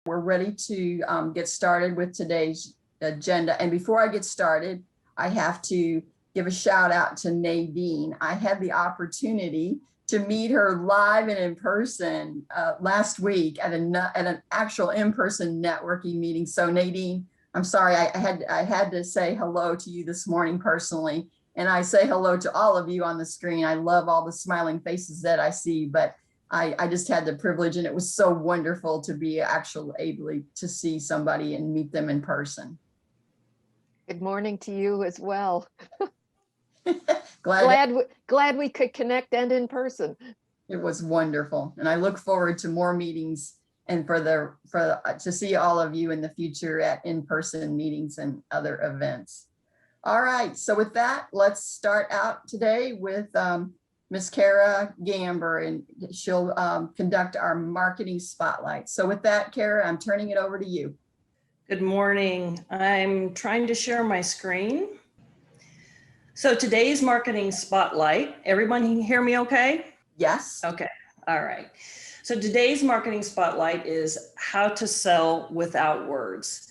We're ready to get started with today's agenda. And before I get started, I have to give a shout out to Nadine. I had the opportunity to meet her live and in person last week at an actual in-person networking meeting. So Nadine, I'm sorry, I had to say hello to you this morning personally. And I say hello to all of you on the screen. I love all the smiling faces that I see, but I just had the privilege, and it was so wonderful to be actually able to see somebody and meet them in person. Good morning to you as well. glad we could connect and in person. It was wonderful, and I look forward to more meetings and to see all of you in the future at in-person meetings and other events. All right, so with that, let's start out today with Ms. Kara Gamber, and she'll conduct our marketing spotlight. So with that, Kara, I'm turning it over to you. Good morning. I'm trying to share my screen. So today's marketing spotlight, everyone can hear me okay? Yes. Okay, all right. So today's marketing spotlight is how to sell without words.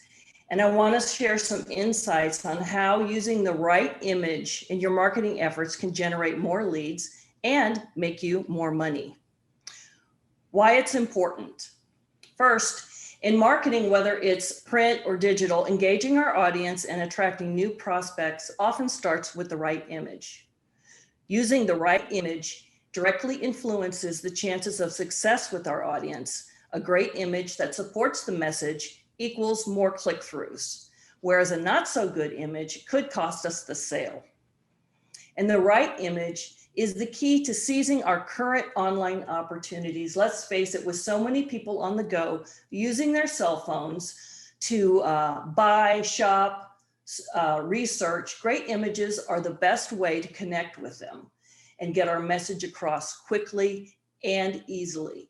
And I want to share some insights on how using the right image in your marketing efforts can generate more leads and make you more money. Why it's important. First, in marketing, whether it's print or digital, engaging our audience and attracting new prospects often starts with the right image. Using the right image directly influences the chances of success with our audience. A great image that supports the message equals more click-throughs, whereas a not so good image could cost us the sale. And the right image is the key to seizing our current online opportunities. Let's face it, with so many people on the go using their cell phones to buy, shop, research, great images are the best way to connect with them and get our message across quickly and easily.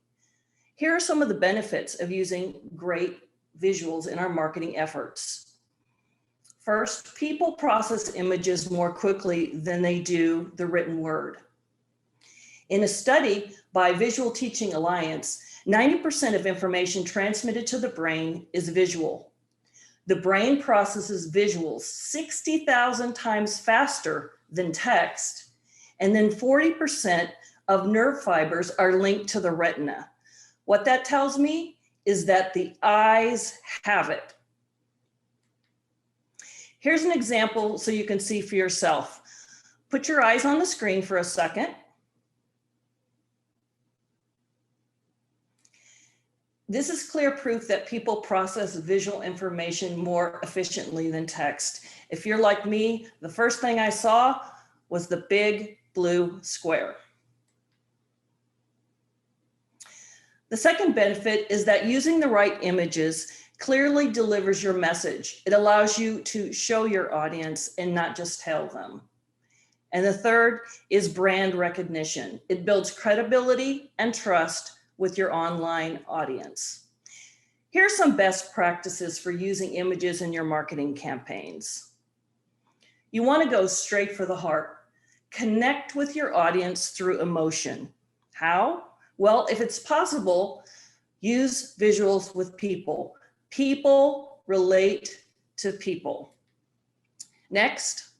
Here are some of the benefits of using great visuals in our marketing efforts. First, people process images more quickly than they do the written word. In a study by Visual Teaching Alliance, 90% of information transmitted to the brain is visual. The brain processes visuals 60,000 times faster than text, and then 40% of nerve fibers are linked to the retina. What that tells me is that the eyes have it. Here's an example so you can see for yourself. Put your eyes on the screen for a second. This is clear proof that people process visual information more efficiently than text. If you're like me, the first thing I saw was the big blue square. The second benefit is that using the right images clearly delivers your message. It allows you to show your audience and not just tell them. And the third is brand recognition. It builds credibility and trust with your online audience. Here are some best practices for using images in your marketing campaigns. You want to go straight for the heart. Connect with your audience through emotion. How? Well, if it's possible, use visuals with people. People relate to people. Next,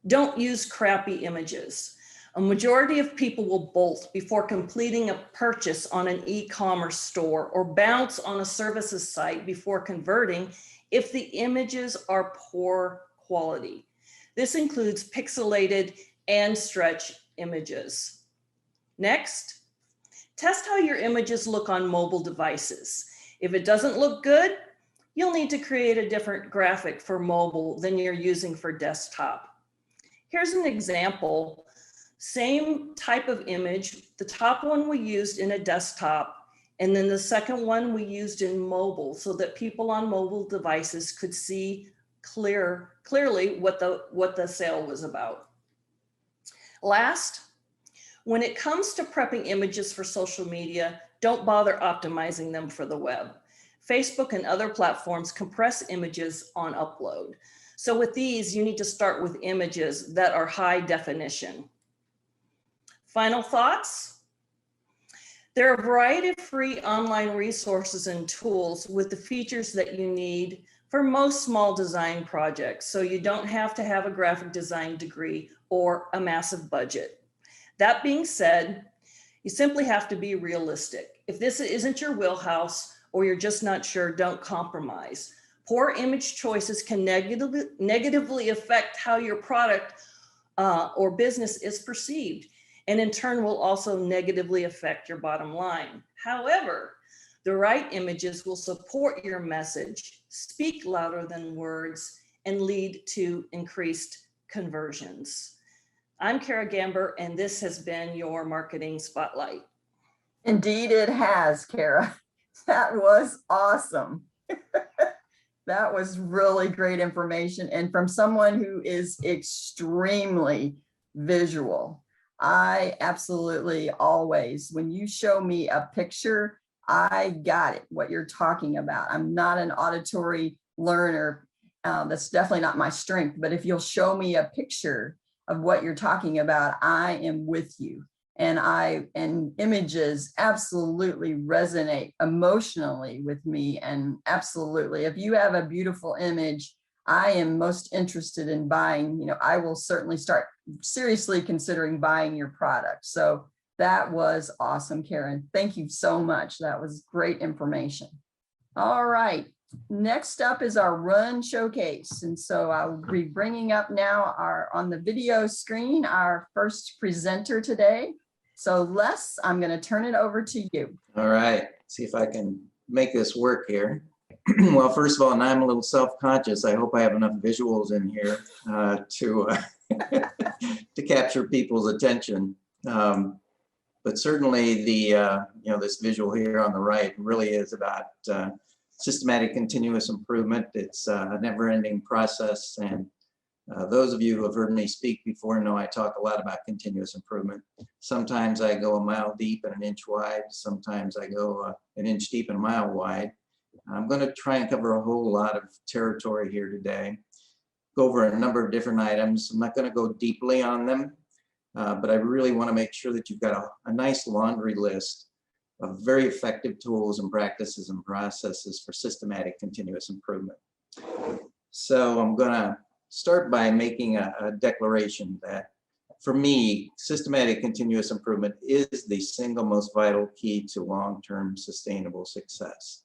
don't use crappy images. A majority of people will bolt before completing a purchase on an e-commerce store or bounce on a services site before converting if the images are poor quality. This includes pixelated and stretch images. Next, test how your images look on mobile devices. If it doesn't look good, you'll need to create a different graphic for mobile than you're using for desktop. Here's an example. Same type of image. The top one we used in a desktop, and then the second one we used in mobile so that people on mobile devices could see clearly what the sale was about. Last, when it comes to prepping images for social media, don't bother optimizing them for the web. Facebook and other platforms compress images on upload. So with these, you need to start with images that are high definition. Final thoughts? There are a variety of free online resources and tools with the features that you need for most small design projects. So you don't have to have a graphic design degree or a massive budget. That being said, you simply have to be realistic. If this isn't your wheelhouse or you're just not sure, don't compromise. Poor image choices can negatively affect how your product or business is perceived, and in turn will also negatively affect your bottom line. However, the right images will support your message, speak louder than words, and lead to increased conversions. I'm Kara Gamber, and this has been your Marketing Spotlight. Indeed it has, Kara. That was awesome. That was really great information. And from someone who is extremely visual, I absolutely always, when you show me a picture, I got it, what you're talking about. I'm not an auditory learner. That's definitely not my strength. But if you'll show me a picture of what you're talking about, I am with you. And images absolutely resonate emotionally with me. And absolutely, if you have a beautiful image, I am most interested in buying, I will certainly start seriously considering buying your product. So that was awesome, Karen. Thank you so much. That was great information. All right. Next up is our run showcase. And so I'll be bringing up now on the video screen, our first presenter today. So Les, I'm going to turn it over to you. All right, see if I can make this work here. Well, first of all, and I'm a little self-conscious, I hope I have enough visuals in here to capture people's attention. But certainly this visual here on the right really is about systematic continuous improvement. It's a never-ending process, and those of you who have heard me speak before know I talk a lot about continuous improvement. Sometimes I go a mile deep and an inch wide. Sometimes I go an inch deep and a mile wide. I'm going to try and cover a whole lot of territory here today. Go over a number of different items. I'm not going to go deeply on them, but I really want to make sure that you've got a nice laundry list of very effective tools and practices and processes for systematic continuous improvement. So I'm going to start by making a declaration that for me, systematic continuous improvement is the single most vital key to long-term sustainable success.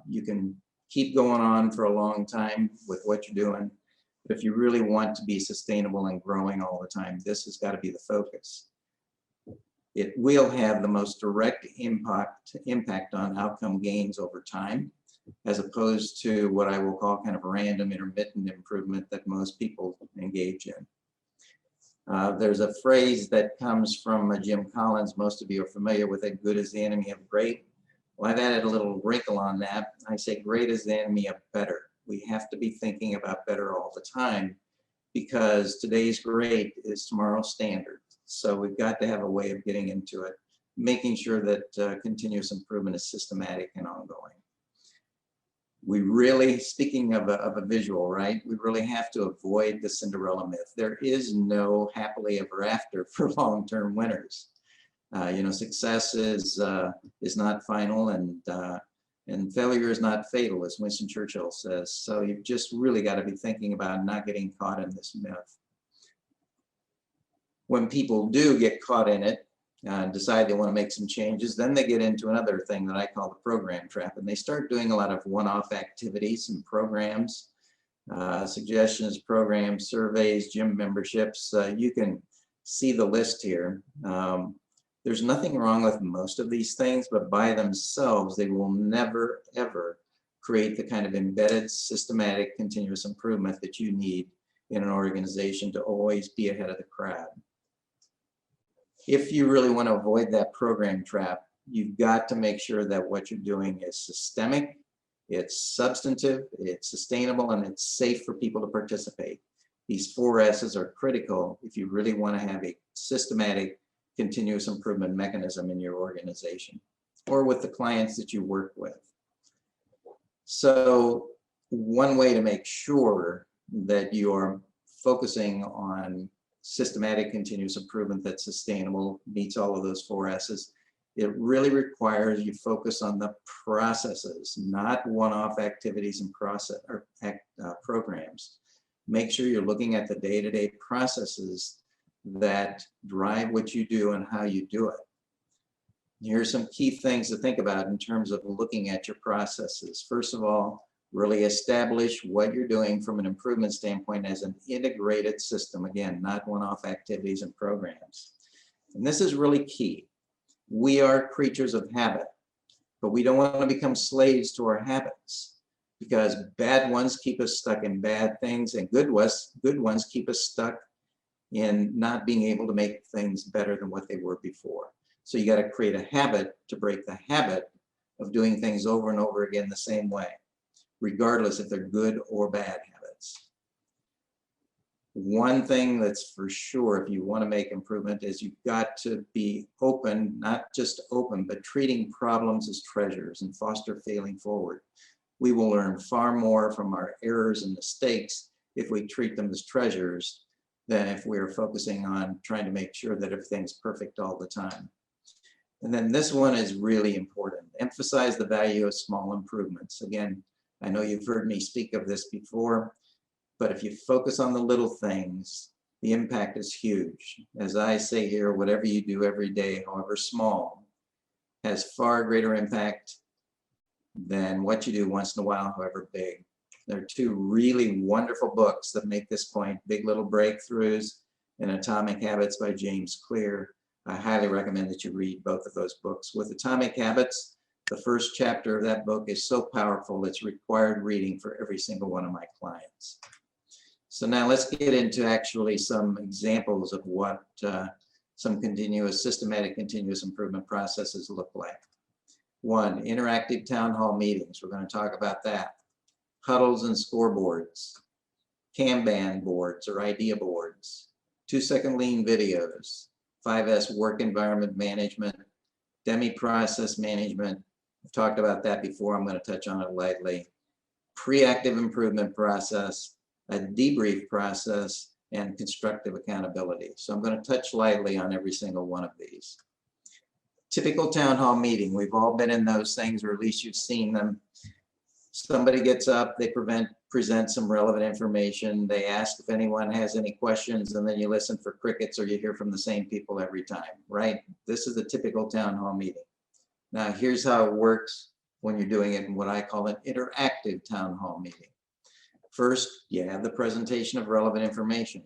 You can keep going on for a long time with what you're doing, but if you really want to be sustainable and growing all the time, this has got to be the focus. It will have the most direct impact on outcome gains over time, as opposed to what I will call kind of random intermittent improvement that most people engage in. There's a phrase that comes from Jim Collins. Most of you are familiar with it: good is the enemy of great. Well, I've added a little wrinkle on that. I say great is the enemy of better. We have to be thinking about better all the time, because today's great is tomorrow's standard. So we've got to have a way of getting into it, making sure that continuous improvement is systematic and ongoing. We really, speaking of a visual, right? We really have to avoid the Cinderella myth. There is no happily ever after for long-term winners. Success is not final, and failure is not fatal, as Winston Churchill says. So you've just really got to be thinking about not getting caught in this myth. When people do get caught in it, decide they want to make some changes, then they get into another thing that I call the program trap, and they start doing a lot of one-off activities and programs, suggestions, programs, surveys, gym memberships. You can see the list here. There's nothing wrong with most of these things, but by themselves, they will never, ever create the kind of embedded, systematic, continuous improvement that you need in an organization to always be ahead of the crowd. If you really want to avoid that program trap, you've got to make sure that what you're doing is systemic, it's substantive, it's sustainable, and it's safe for people to participate. These 4 S's are critical if you really want to have a systematic continuous improvement mechanism in your organization or with the clients that you work with. So one way to make sure that you're focusing on systematic continuous improvement that's sustainable, meets all of those 4 S's, It really requires you focus on the processes, not one-off activities and programs. Make sure you're looking at the day-to-day processes that drive what you do and how you do it. Here's some key things to think about in terms of looking at your processes. First of all, really establish what you're doing from an improvement standpoint as an integrated system. Again, not one-off activities and programs. And this is really key. We are creatures of habit, but we don't want to become slaves to our habits, because bad ones keep us stuck in bad things, and good ones keep us stuck in not being able to make things better than what they were before. So you got to create a habit to break the habit of doing things over and over again the same way, regardless if they're good or bad habits. One thing that's for sure, if you want to make improvement, is you've got to be open, not just open, but treating problems as treasures and foster failing forward. We will learn far more from our errors and mistakes if we treat them as treasures than if we're focusing on trying to make sure that everything's perfect all the time. And then this one is really important. Emphasize the value of small improvements. Again, I know you've heard me speak of this before, but if you focus on the little things, the impact is huge. As I say here, whatever you do every day, however small, has far greater impact than what you do once in a while, however big. There are two really wonderful books that make this point, Big Little Breakthroughs and Atomic Habits by James Clear. I highly recommend that you read both of those books. With Atomic Habits, the first chapter of that book is so powerful, it's required reading for every single one of my clients. So now let's get into actually some examples of what some systematic continuous improvement processes look like. One, interactive town hall meetings. We're going to talk about that. Huddles and scoreboards, Kanban boards or idea boards, 2-second lean videos, 5S work environment management, demi-process management. I've talked about that before. I'm going to touch on it lightly. Pre-active improvement process, a debrief process, and constructive accountability. So I'm going to touch lightly on every single one of these. Typical town hall meeting. We've all been in those things, or at least you've seen them. Somebody gets up, they present some relevant information. They ask if anyone has any questions, and then you listen for crickets, or you hear from the same people every time, right? This is a typical town hall meeting. Now, here's how it works when you're doing it in what I call an interactive town hall meeting. First, you have the presentation of relevant information.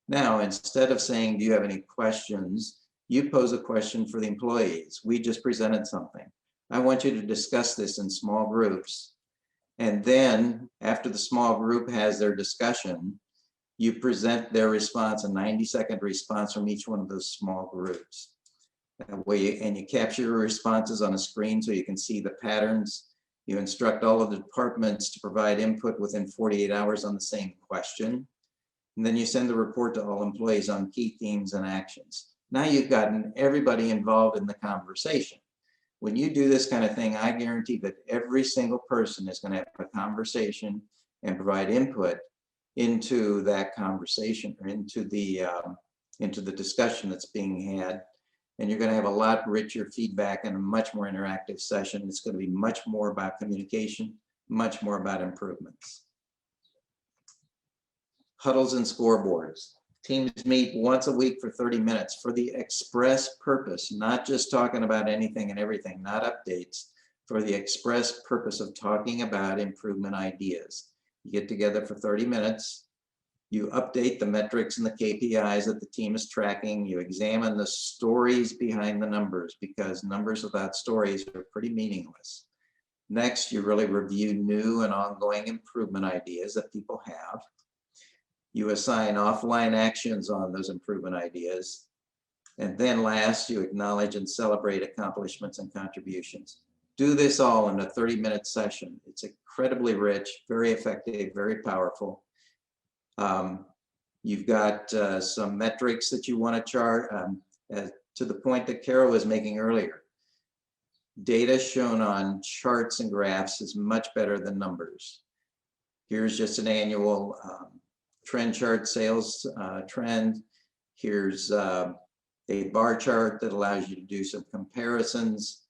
Now, instead of saying, do you have any questions? You pose a question for the employees. We just presented something. I want you to discuss this in small groups. And then after the small group has their discussion, you present their response, a 90-second response from each one of those small groups. That way, and you capture your responses on a screen so you can see the patterns. You instruct all of the departments to provide input within 48 hours on the same question. And then you send the report to all employees on key themes and actions. Now you've gotten everybody involved in the conversation. When you do this kind of thing, I guarantee that every single person is going to have a conversation and provide input into that conversation, or into the discussion that's being had. And you're going to have a lot richer feedback and a much more interactive session. It's going to be much more about communication, much more about improvements. Huddles and scoreboards. Teams meet once a week for 30 minutes for the express purpose, not just talking about anything and everything, not updates, for the express purpose of talking about improvement ideas. You get together for 30 minutes. You update the metrics and the KPIs that the team is tracking. You examine the stories behind the numbers, because numbers without stories are pretty meaningless. Next, you really review new and ongoing improvement ideas that people have. You assign offline actions on those improvement ideas. And then last, you acknowledge and celebrate accomplishments and contributions. Do this all in a 30-minute session. It's incredibly rich, very effective, very powerful. You've got some metrics that you want to chart, to the point that Carol was making earlier. Data shown on charts and graphs is much better than numbers. Here's just an annual trend chart, sales trend. Here's a bar chart that allows you to do some comparisons.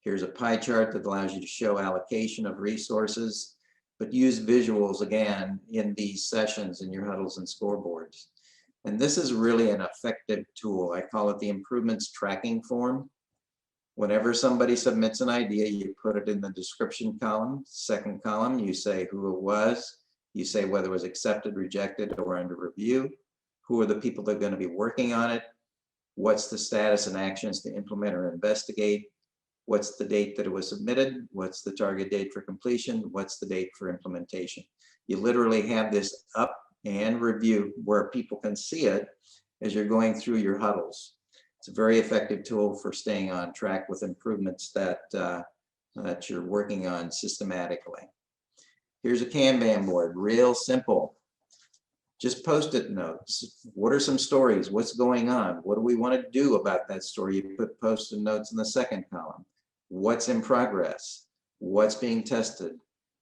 Here's a pie chart that allows you to show allocation of resources, but use visuals again in these sessions in your huddles and scoreboards. And this is really an effective tool. I call it the improvements tracking form. Whenever somebody submits an idea, you put it in the description column. Second column, you say who it was. You say whether it was accepted, rejected, or under review. Who are the people that are going to be working on it? What's the status and actions to implement or investigate? What's the date that it was submitted? What's the target date for completion? What's the date for implementation? You literally have this up and review where people can see it as you're going through your huddles. It's a very effective tool for staying on track with improvements that you're working on systematically. Here's a Kanban board, real simple. Just Post-it notes. What are some stories? What's going on? What do we want to do about that story? You put Post-it notes in the second column. What's in progress? What's being tested?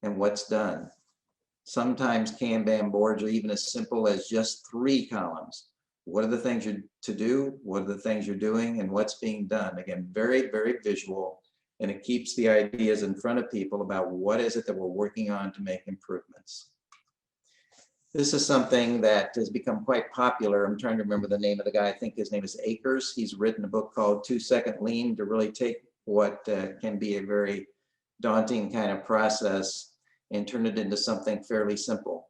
And what's done? Sometimes Kanban boards are even as simple as just 3 columns. What are the things you're to do? What are the things you're doing? And what's being done? Again, very, very visual. And it keeps the ideas in front of people about what is it that we're working on to make improvements. This is something that has become quite popular. I'm trying to remember the name of the guy. I think his name is Akers. He's written a book called 2-Second Lean to really take what can be a very daunting kind of process and turn it into something fairly simple.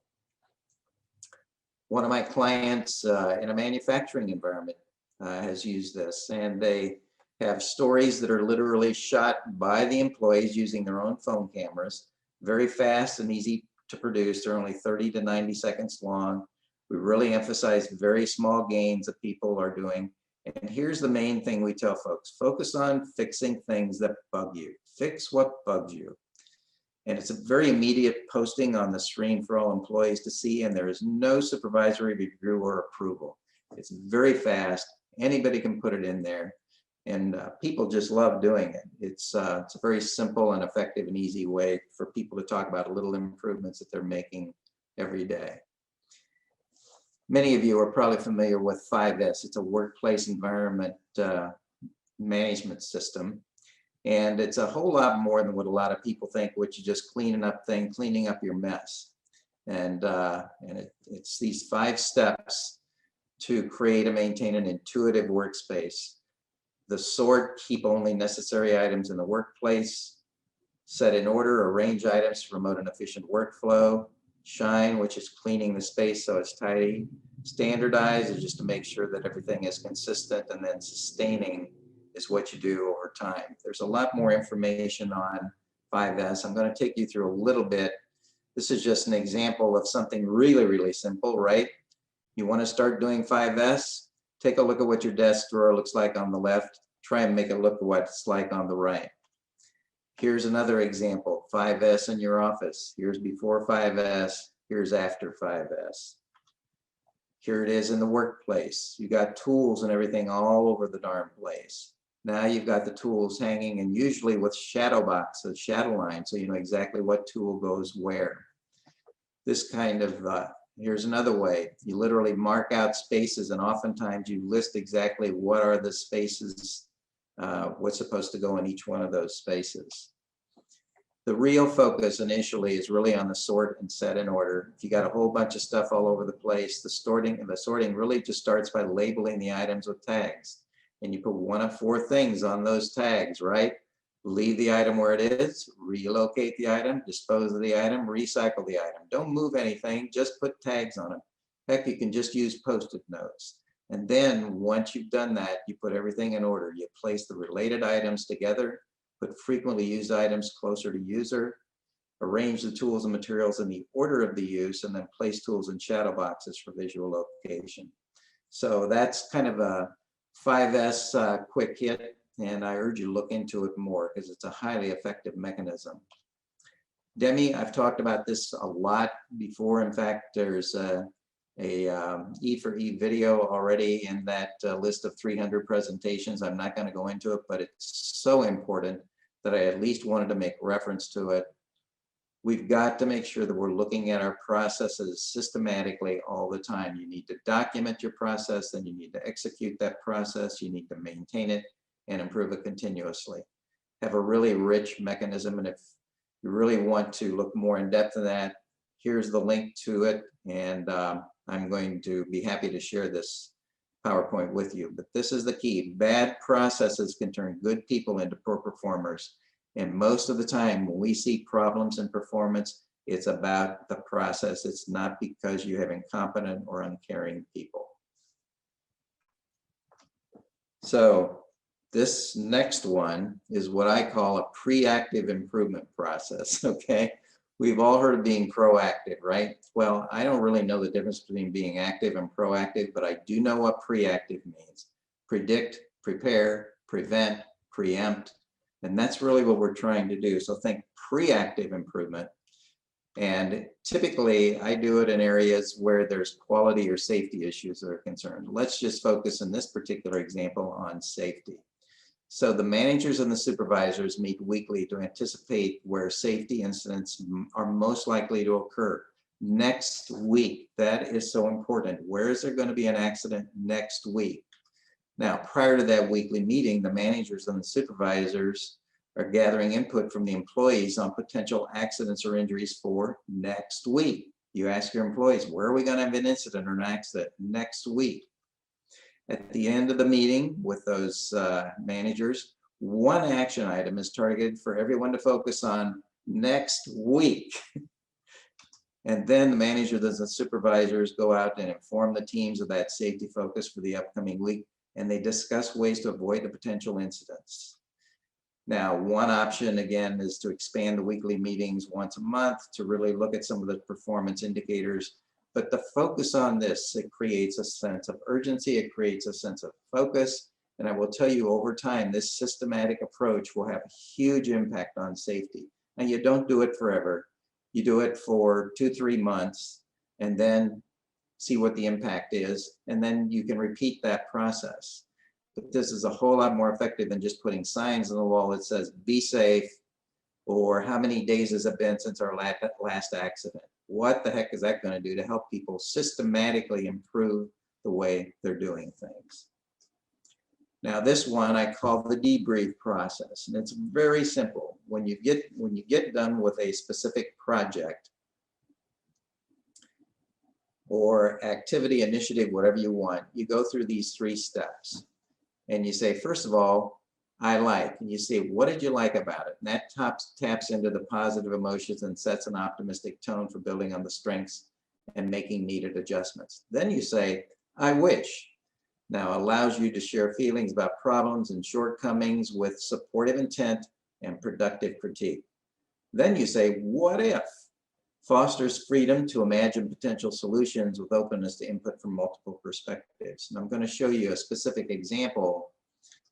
One of my clients in a manufacturing environment has used this, and they have stories that are literally shot by the employees using their own phone cameras, very fast and easy to produce. They're only 30 to 90 seconds long. We really emphasize very small gains that people are doing. And here's the main thing we tell folks: focus on fixing things that bug you. Fix what bugs you. And it's a very immediate posting on the screen for all employees to see, and there is no supervisory review or approval. It's very fast. Anybody can put it in there, and people just love doing it. It's a very simple and effective and easy way for people to talk about little improvements that they're making every day. Many of you are probably familiar with 5S. It's a workplace environment management system. And it's a whole lot more than what a lot of people think, which is just cleaning up your mess. And it's these 5 steps to create and maintain an intuitive workspace. The sort, keep only necessary items in the workplace. Set in order, arrange items to promote an efficient workflow. Shine, which is cleaning the space so it's tidy. Standardize is just to make sure that everything is consistent, and then sustaining is what you do over time. There's a lot more information on 5S. I'm going to take you through a little bit. This is just an example of something really, really simple, right? You want to start doing 5S? Take a look at what your desk drawer looks like on the left. Try and make it look what it's like on the right. Here's another example, 5S in your office. Here's before 5S, here's after 5S. Here it is in the workplace. You got tools and everything all over the darn place. Now you've got the tools hanging, and usually with shadow boxes, shadow lines, so you know exactly what tool goes where. This kind of, here's another way. You literally mark out spaces, and oftentimes you list exactly what are the spaces, what's supposed to go in each one of those spaces. The real focus initially is really on the sort and set in order. If you got a whole bunch of stuff all over the place, the sorting really just starts by labeling the items with tags. And you put one of 4 things on those tags, right? Leave the item where it is, relocate the item, dispose of the item, recycle the item. Don't move anything, just put tags on it. Heck, you can just use Post-it notes. And then once you've done that, you put everything in order. You place the related items together, put frequently used items closer to user, arrange the tools and materials in the order of the use, and then place tools in shadow boxes for visual location. So that's kind of a 5S quick hit, and I urge you to look into it more because it's a highly effective mechanism. Demi, I've talked about this a lot before. In fact, there's a E for E video already in that list of 300 presentations. I'm not going to go into it, but it's so important that I at least wanted to make reference to it. We've got to make sure that we're looking at our processes systematically all the time. You need to document your process, then you need to execute that process, you need to maintain it and improve it continuously. Have a really rich mechanism, and if you really want to look more in depth in that, here's the link to it, and I'm going to be happy to share this PowerPoint with you. But this is the key. Bad processes can turn good people into poor performers. And most of the time when we see problems in performance, it's about the process. It's not because you have incompetent or uncaring people. So this next one is what I call a pre-active improvement process, okay? We've all heard of being proactive, right? Well, I don't really know the difference between being active and proactive, but I do know what pre-active means. Predict, prepare, prevent, preempt, and that's really what we're trying to do. So think pre-active improvement. And typically I do it in areas where there's quality or safety issues that are concerned. Let's just focus in this particular example on safety. So the managers and the supervisors meet weekly to anticipate where safety incidents are most likely to occur. Next week, that is so important. Where is there going to be an accident next week? Now, prior to that weekly meeting, the managers and the supervisors are gathering input from the employees on potential accidents or injuries for next week. You ask your employees, where are we going to have an incident or an accident next week? At the end of the meeting with those managers, one action item is targeted for everyone to focus on next week. And then the managers and the supervisors go out and inform the teams of that safety focus for the upcoming week, and they discuss ways to avoid the potential incidents. Now, one option, again, is to expand the weekly meetings once a month to really look at some of the performance indicators. But the focus on this, it creates a sense of urgency, it creates a sense of focus. And I will tell you over time, this systematic approach will have a huge impact on safety. And you don't do it forever. You do it for 2-3 months and then see what the impact is. And then you can repeat that process. But this is a whole lot more effective than just putting signs on the wall that says, be safe, or how many days has it been since our last accident? What the heck is that going to do to help people systematically improve the way they're doing things? Now, this one I call the debrief process, and it's very simple. When you get done with a specific project or activity, initiative, whatever you want, you go through these 3 steps. And you say, first of all, I like, and you say, what did you like about it? And that taps into the positive emotions and sets an optimistic tone for building on the strengths and making needed adjustments. Then you say, I wish. Now allows you to share feelings about problems and shortcomings with supportive intent and productive critique. Then you say, what if? Fosters freedom to imagine potential solutions with openness to input from multiple perspectives. And I'm going to show you a specific example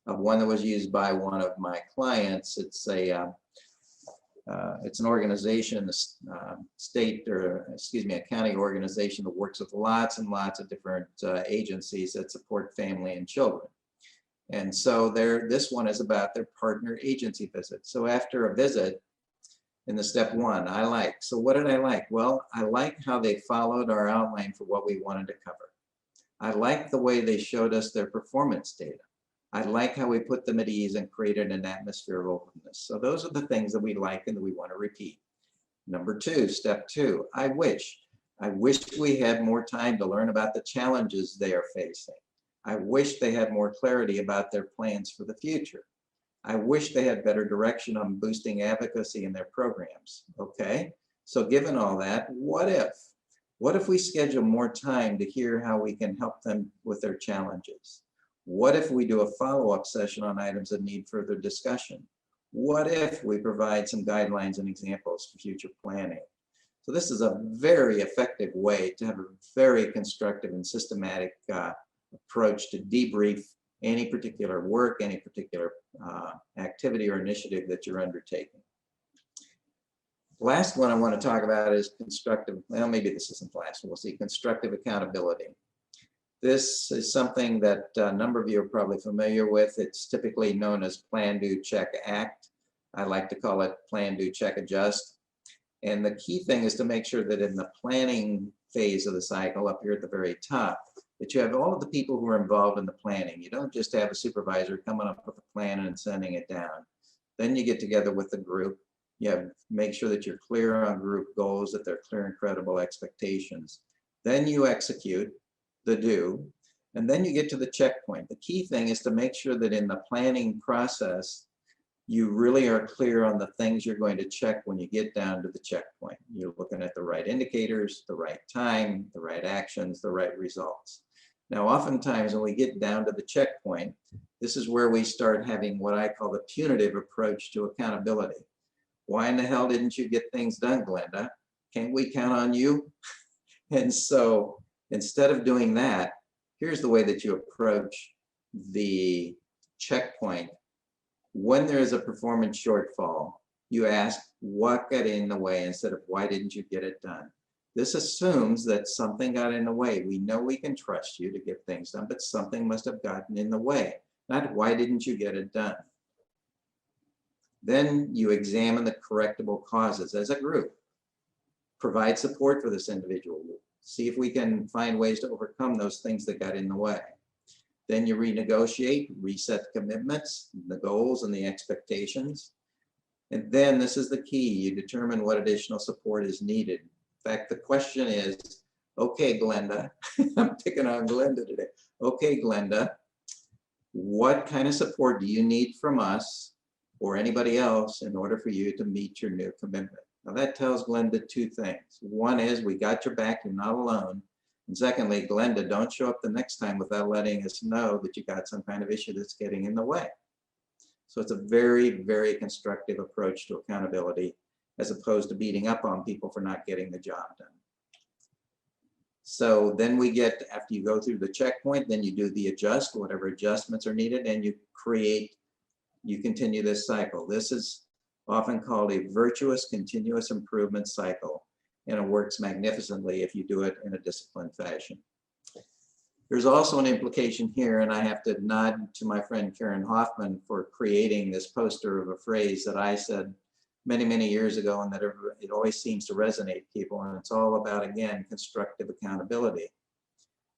of one that was used by one of my clients. It's an organization, a county organization that works with lots and lots of different agencies that support family and children. And so this one is about their partner agency visit. So after a visit, in the step 1, I like. So what did I like? Well, I like how they followed our outline for what we wanted to cover. I like the way they showed us their performance data. I like how we put them at ease and created an atmosphere of openness. So those are the things that we like and that we want to repeat. Number 2, step 2, I wish. I wish we had more time to learn about the challenges they are facing. I wish they had more clarity about their plans for the future. I wish they had better direction on boosting advocacy in their programs. Okay, so given all that, what if? What if we schedule more time to hear how we can help them with their challenges? What if we do a follow-up session on items that need further discussion? What if we provide some guidelines and examples for future planning? So this is a very effective way to have a very constructive and systematic approach to debrief any particular work, any particular activity or initiative that you're undertaking. Last one I want to talk about is constructive, well, maybe this isn't the last one, we'll see, constructive accountability. This is something that a number of you are probably familiar with. It's typically known as plan, do, check, act. I like to call it plan, do, check, adjust. And the key thing is to make sure that in the planning phase of the cycle, up here at the very top, that you have all of the people who are involved in the planning. You don't just have a supervisor coming up with a plan and sending it down. Then you get together with the group. You have make sure that you're clear on group goals, that they're clear and credible expectations. Then you execute the do, and then you get to the checkpoint. The key thing is to make sure that in the planning process, you really are clear on the things you're going to check when you get down to the checkpoint. You're looking at the right indicators, the right time, the right actions, the right results. Now, oftentimes when we get down to the checkpoint, this is where we start having what I call the punitive approach to accountability. Why in the hell didn't you get things done, Glenda? Can't we count on you? And so instead of doing that, here's the way that you approach the checkpoint. When there is a performance shortfall, you ask what got in the way instead of why didn't you get it done? This assumes that something got in the way. We know we can trust you to get things done, but something must have gotten in the way. Not why didn't you get it done? Then you examine the correctable causes as a group. Provide support for this individual. See if we can find ways to overcome those things that got in the way. Then you renegotiate, reset the commitments, the goals, and the expectations. And then this is the key. You determine what additional support is needed. In fact, the question is, okay, Glenda, I'm picking on Glenda today. Okay, Glenda, what kind of support do you need from us or anybody else in order for you to meet your new commitment? Now that tells Glenda two things. One is we got your back, you're not alone. And secondly, Glenda, don't show up the next time without letting us know that you got some kind of issue that's getting in the way. So it's a very, very constructive approach to accountability as opposed to beating up on people for not getting the job done. So then we get, after you go through the checkpoint, then you do the adjust, whatever adjustments are needed, and you continue this cycle. This is often called a virtuous continuous improvement cycle, and it works magnificently if you do it in a disciplined fashion. There's also an implication here, and I have to nod to my friend Karen Hoffman for creating this poster of a phrase that I said many, many years ago, and that it always seems to resonate people, and it's all about, again, constructive accountability.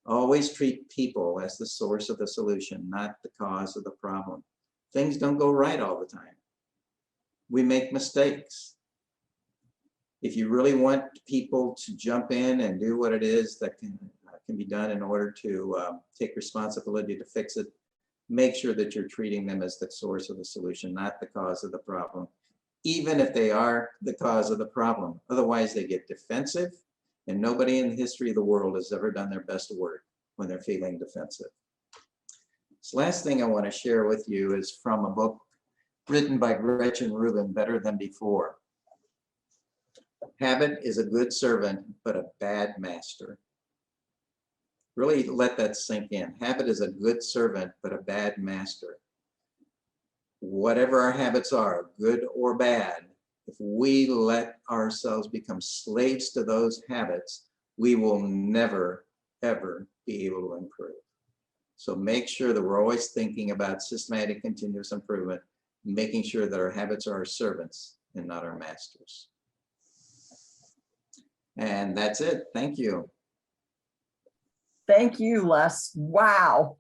Always treat people as the source of the solution, not the cause of the problem. Things don't go right all the time. We make mistakes. If you really want people to jump in and do what it is that can be done in order to take responsibility to fix it, make sure that you're treating them as the source of the solution, not the cause of the problem, even if they are the cause of the problem. Otherwise, they get defensive, and nobody in the history of the world has ever done their best work when they're feeling defensive. This last thing I want to share with you is from a book written by Gretchen Rubin, Better Than Before. Habit is a good servant, but a bad master. Really let that sink in. Habit is a good servant, but a bad master. Whatever our habits are, good or bad, if we let ourselves become slaves to those habits, we will never, ever be able to improve. So make sure that we're always thinking about systematic continuous improvement, making sure that our habits are our servants and not our masters. And that's it. Thank you. Thank you, Les. Wow.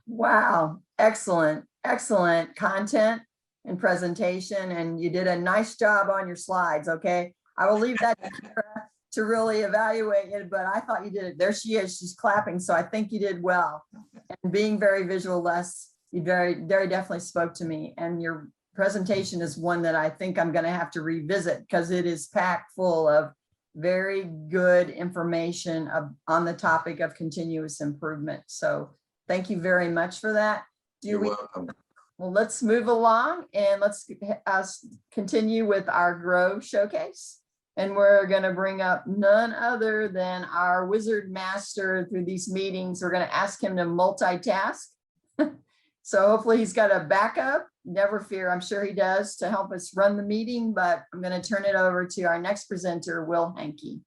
Wow. Excellent, excellent content and presentation. And you did a nice job on your slides. Okay. I will leave that to Kara to really evaluate it, but I thought you did it. There she is. She's clapping. So I think you did well. And being very visual, Les, you very definitely spoke to me. And your presentation is one that I think I'm going to have to revisit because it is packed full of very good information on the topic of continuous improvement. So thank you very much for that. You're welcome. Well, let's move along and let's continue with our Grow Showcase. And we're going to bring up none other than our wizard master through these meetings. We're going to ask him to multitask. So hopefully he's got a backup. Never fear, I'm sure he does, to help us run the meeting, but I'm going to turn it over to our next presenter, Will Hankey.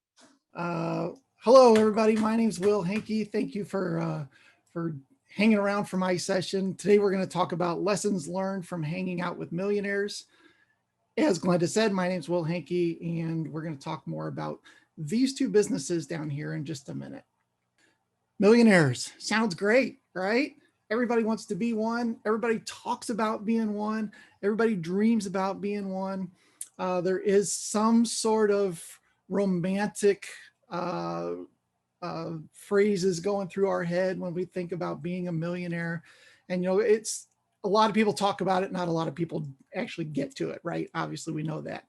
Hello, everybody. My name is Will Hankey. Thank you for hanging around for my session. Today, we're going to talk about lessons learned from hanging out with millionaires. As Glenda said, my name is Will Hankey, and we're going to talk more about these two businesses down here in just a minute. Millionaires sounds great, right? Everybody wants to be one. Everybody talks about being one. Everybody dreams about being one. There is some sort of romantic phrases going through our head when we think about being a millionaire. And, you know, it's a lot of people talk about it. Not a lot of people actually get to it, right? Obviously, we know that.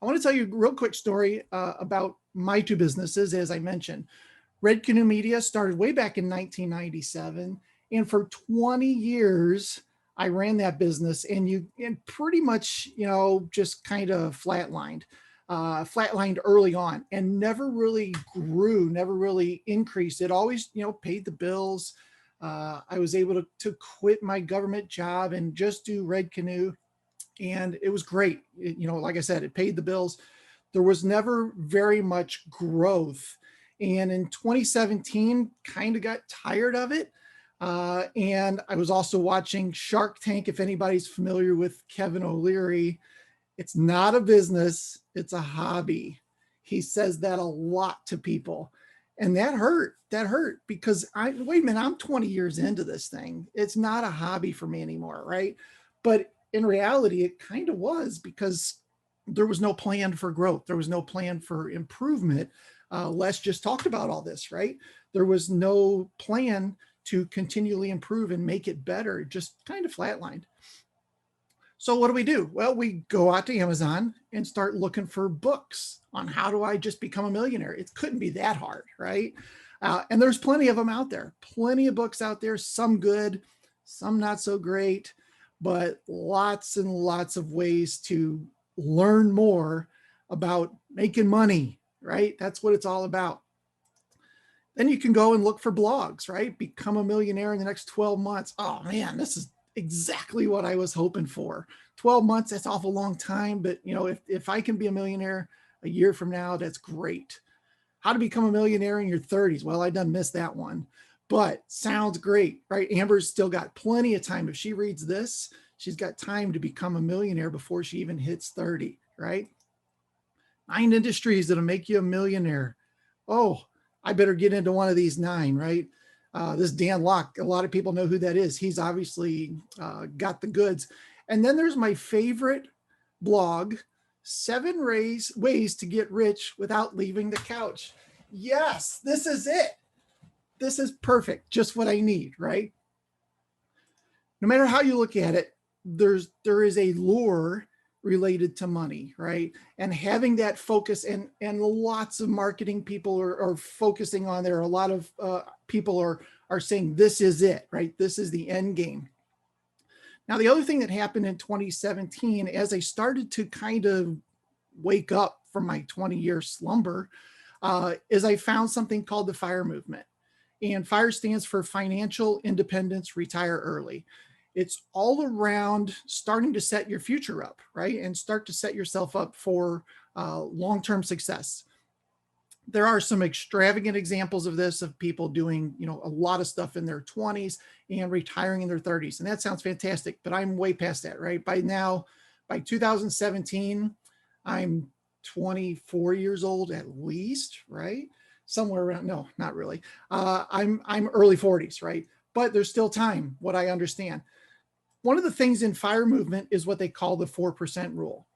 I want to tell you a real quick story about my two businesses, as I mentioned. Red Canoe Media started way back in 1997. And for 20 years, I ran that business, and pretty much, you know, just kind of flatlined early on and never really grew, never really increased. It always, you know, paid the bills. I was able to quit my government job and just do Red Canoe. And it was great. You know, like I said, it paid the bills. There was never very much growth. And in 2017, kind of got tired of it. And I was also watching Shark Tank. If anybody's familiar with Kevin O'Leary, it's not a business, it's a hobby. He says that a lot to people. And that hurt. That hurt because wait a minute, I'm 20 years into this thing. It's not a hobby for me anymore, right? But in reality, it kind of was, because there was no plan for growth. There was no plan for improvement. Les just talked about all this, right? There was no plan to continually improve and make it better. It just kind of flatlined. So what do? Well, we go out to Amazon and start looking for books on how do I just become a millionaire. It couldn't be that hard, right? And there's plenty of them out there, plenty of books out there, some good, some not so great, but lots and lots of ways to learn more about making money, right? That's what it's all about. Then you can go and look for blogs, right? Become a millionaire in the next 12 months. Oh man, this is exactly what I was hoping for. 12 months, that's awful long time. But you know, if I can be a millionaire a year from now, that's great. How to become a millionaire in your 30s. Well, I done missed that one, but sounds great, right? Amber's still got plenty of time. If she reads this, she's got time to become a millionaire before she even hits 30, right? 9 industries that'll make you a millionaire. Oh, I better get into one of these 9, right? This Dan Locke, a lot of people know who that is. He's obviously got the goods. And then there's my favorite blog, 7 ways to get rich without leaving the couch. Yes, this is it. This is perfect. Just what I need, right? No matter how you look at it, there is a lure related to money, right? And having that focus, and lots of marketing people are focusing on there. A lot of people are saying this is it, right? This is the end game. Now, the other thing that happened in 2017, as I started to kind of wake up from my 20-year slumber, is I found something called the FIRE movement. And FIRE stands for Financial Independence, Retire Early. It's all around starting to set your future up, right? And start to set yourself up for long-term success. There are some extravagant examples of this, of people doing, you know, a lot of stuff in their 20s and retiring in their 30s. And that sounds fantastic, but I'm way past that, right? By 2017, I'm 24 years old at least, right? Somewhere around, no, not really. I'm early 40s, right? But there's still time, what I understand. One of the things in FIRE movement is what they call the 4% rule.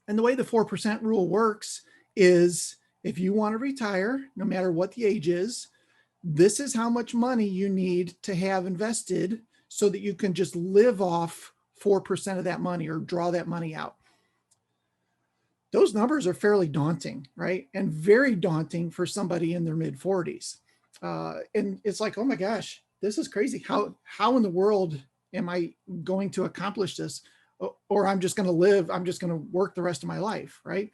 And the way the 4% rule works is, if you want to retire, no matter what the age is, this is how much money you need to have invested so that you can just live off 4% of that money or draw that money out. Those numbers are fairly daunting, right? And very daunting for somebody in their mid 40s. And it's like, oh my gosh, this is crazy. How in the world am I going to accomplish this? Or I'm just going to work the rest of my life, right?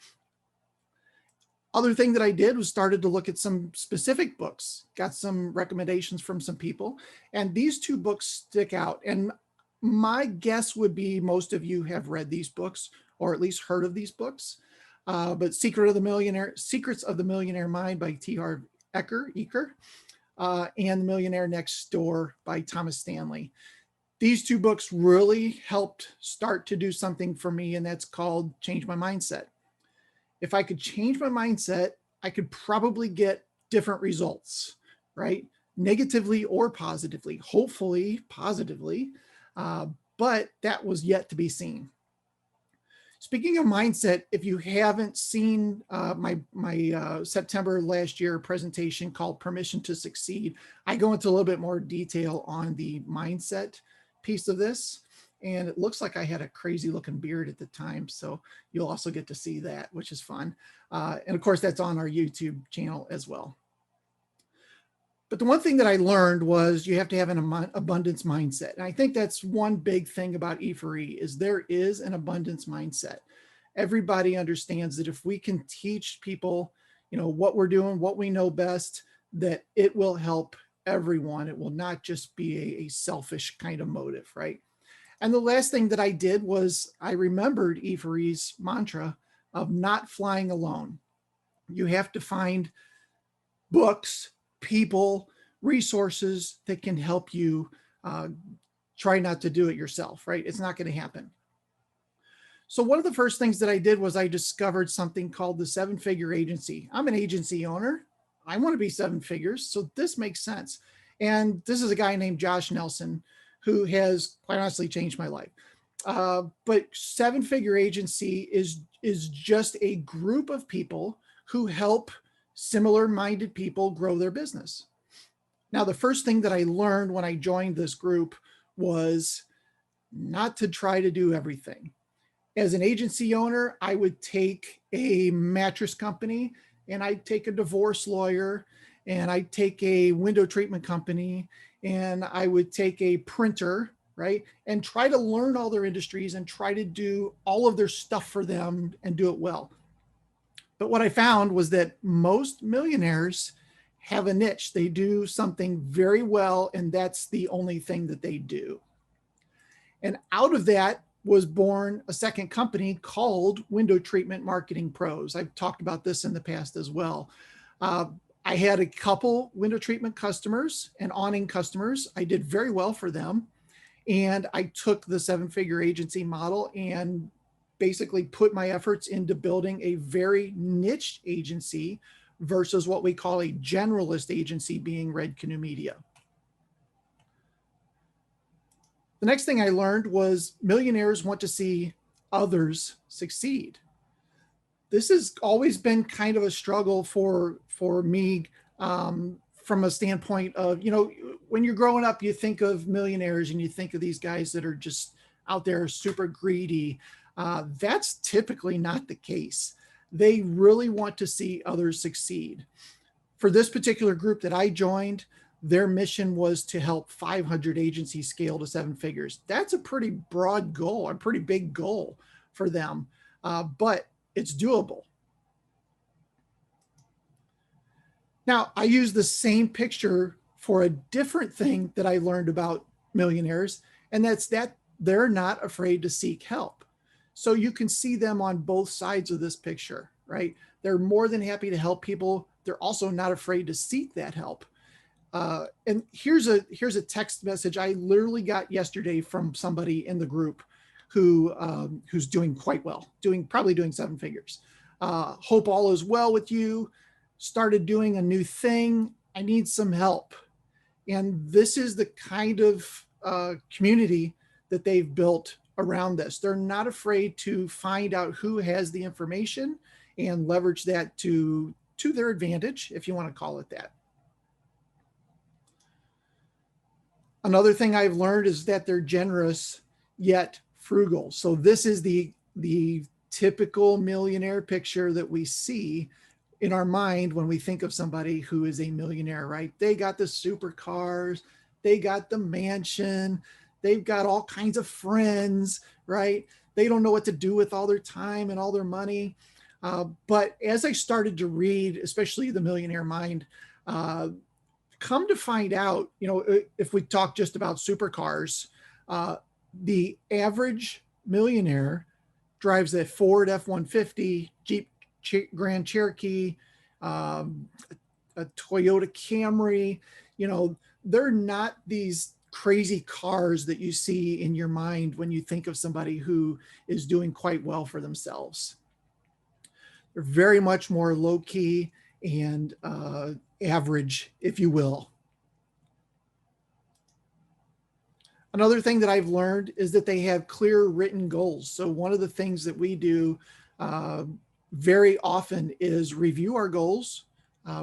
Other thing that I did was started to look at some specific books, got some recommendations from some people, and these 2 books stick out. And my guess would be most of you have read these books, or at least heard of these books. But Secrets of the Millionaire Mind by T. Harv Eker, and The Millionaire Next Door by Thomas Stanley. these two books really helped start to do something for me, and that's called Change My Mindset. If I could change my mindset, I could probably get different results, right? Negatively or positively, hopefully positively, but that was yet to be seen. Speaking of mindset, if you haven't seen my September last year presentation called Permission to Succeed, I go into a little bit more detail on the mindset piece of this. And it looks like I had a crazy looking beard at the time. So you'll also get to see that, which is fun. And of course, that's on our YouTube channel as well. But the one thing that I learned was you have to have an abundance mindset. And I think that's one big thing about E4E is there is an abundance mindset. Everybody understands that if we can teach people, what we're doing, what we know best, that it will help everyone. It will not just be a selfish kind of motive, right? And the last thing that I did was I remembered E4E's mantra of not flying alone. You have to find books, people, resources that can help you try not to do it yourself, right? It's not going to happen. So one of the first things that I did was I discovered something called the 7-figure agency. I'm an agency owner. I want to be 7 figures. So this makes sense. And this is a guy named Josh Nelson who has quite honestly changed my life. But 7-figure agency is just a group of people who help similar-minded people grow their business. Now, the first thing that I learned when I joined this group was not to try to do everything. As an agency owner, I would take a mattress company and I'd take a divorce lawyer and I'd take a window treatment company and I would take a printer, right? And try to learn all their industries and try to do all of their stuff for them and do it well. But what I found was that most millionaires have a niche. They do something very well, and that's the only thing that they do. And out of that was born a second company called Window Treatment Marketing Pros. I've talked about this in the past as well. I had a couple window treatment customers and awning customers. I did very well for them. And I took the 7-figure agency model and basically put my efforts into building a very niche agency versus what we call a generalist agency, being Red Canoe Media. The next thing I learned was millionaires want to see others succeed. This has always been kind of a struggle for me from a standpoint of, when you're growing up, you think of millionaires and you think of these guys that are just out there super greedy. That's typically not the case. They really want to see others succeed. For this particular group that I joined, their mission was to help 500 agencies scale to 7 figures. That's a pretty broad goal, a pretty big goal for them, but it's doable. Now, I use the same picture for a different thing that I learned about millionaires, and that's that they're not afraid to seek help. So you can see them on both sides of this picture, right? They're more than happy to help people. They're also not afraid to seek that help. And here's a text message I literally got yesterday from somebody in the group who's doing quite well, probably doing 7 figures. Hope all is well with you. Started doing a new thing. I need some help. And this is the kind of community that they've built around this. They're not afraid to find out who has the information and leverage that to their advantage, if you want to call it that. Another thing I've learned is that they're generous yet frugal. So this is the typical millionaire picture that we see in our mind when we think of somebody who is a millionaire, right? They got the supercars, they got the mansion, they've got all kinds of friends, right? They don't know what to do with all their time and all their money. But as I started to read, especially The Millionaire Mind, come to find out, if we talk just about supercars, the average millionaire drives a Ford F-150, Jeep Grand Cherokee, a Toyota Camry. They're not these crazy cars that you see in your mind when you think of somebody who is doing quite well for themselves. They're very much more low key and average, if you will. Another thing that I've learned is that they have clear written goals. So one of the things that we do very often is review our goals.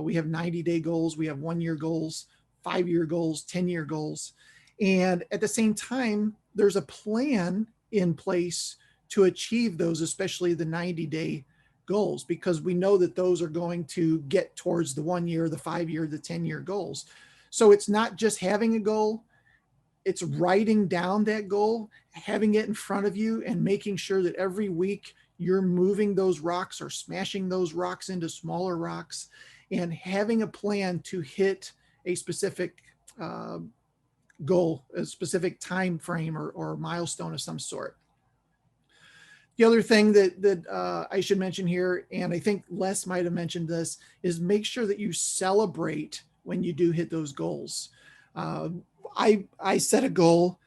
We have 90-day goals, we have 1-year goals, 5-year goals, 10-year goals. And at the same time, there's a plan in place to achieve those, especially the 90-day goals, because we know that those are going to get towards the 1-year, the 5-year, the 10-year goals. So it's not just having a goal, it's writing down that goal, having it in front of you, and making sure that every week you're moving those rocks or smashing those rocks into smaller rocks, and having a plan to hit a specific goal, a specific time frame or milestone of some sort. The other thing that I should mention here, and I think Les might have mentioned this, is make sure that you celebrate when you do hit those goals. I set a goal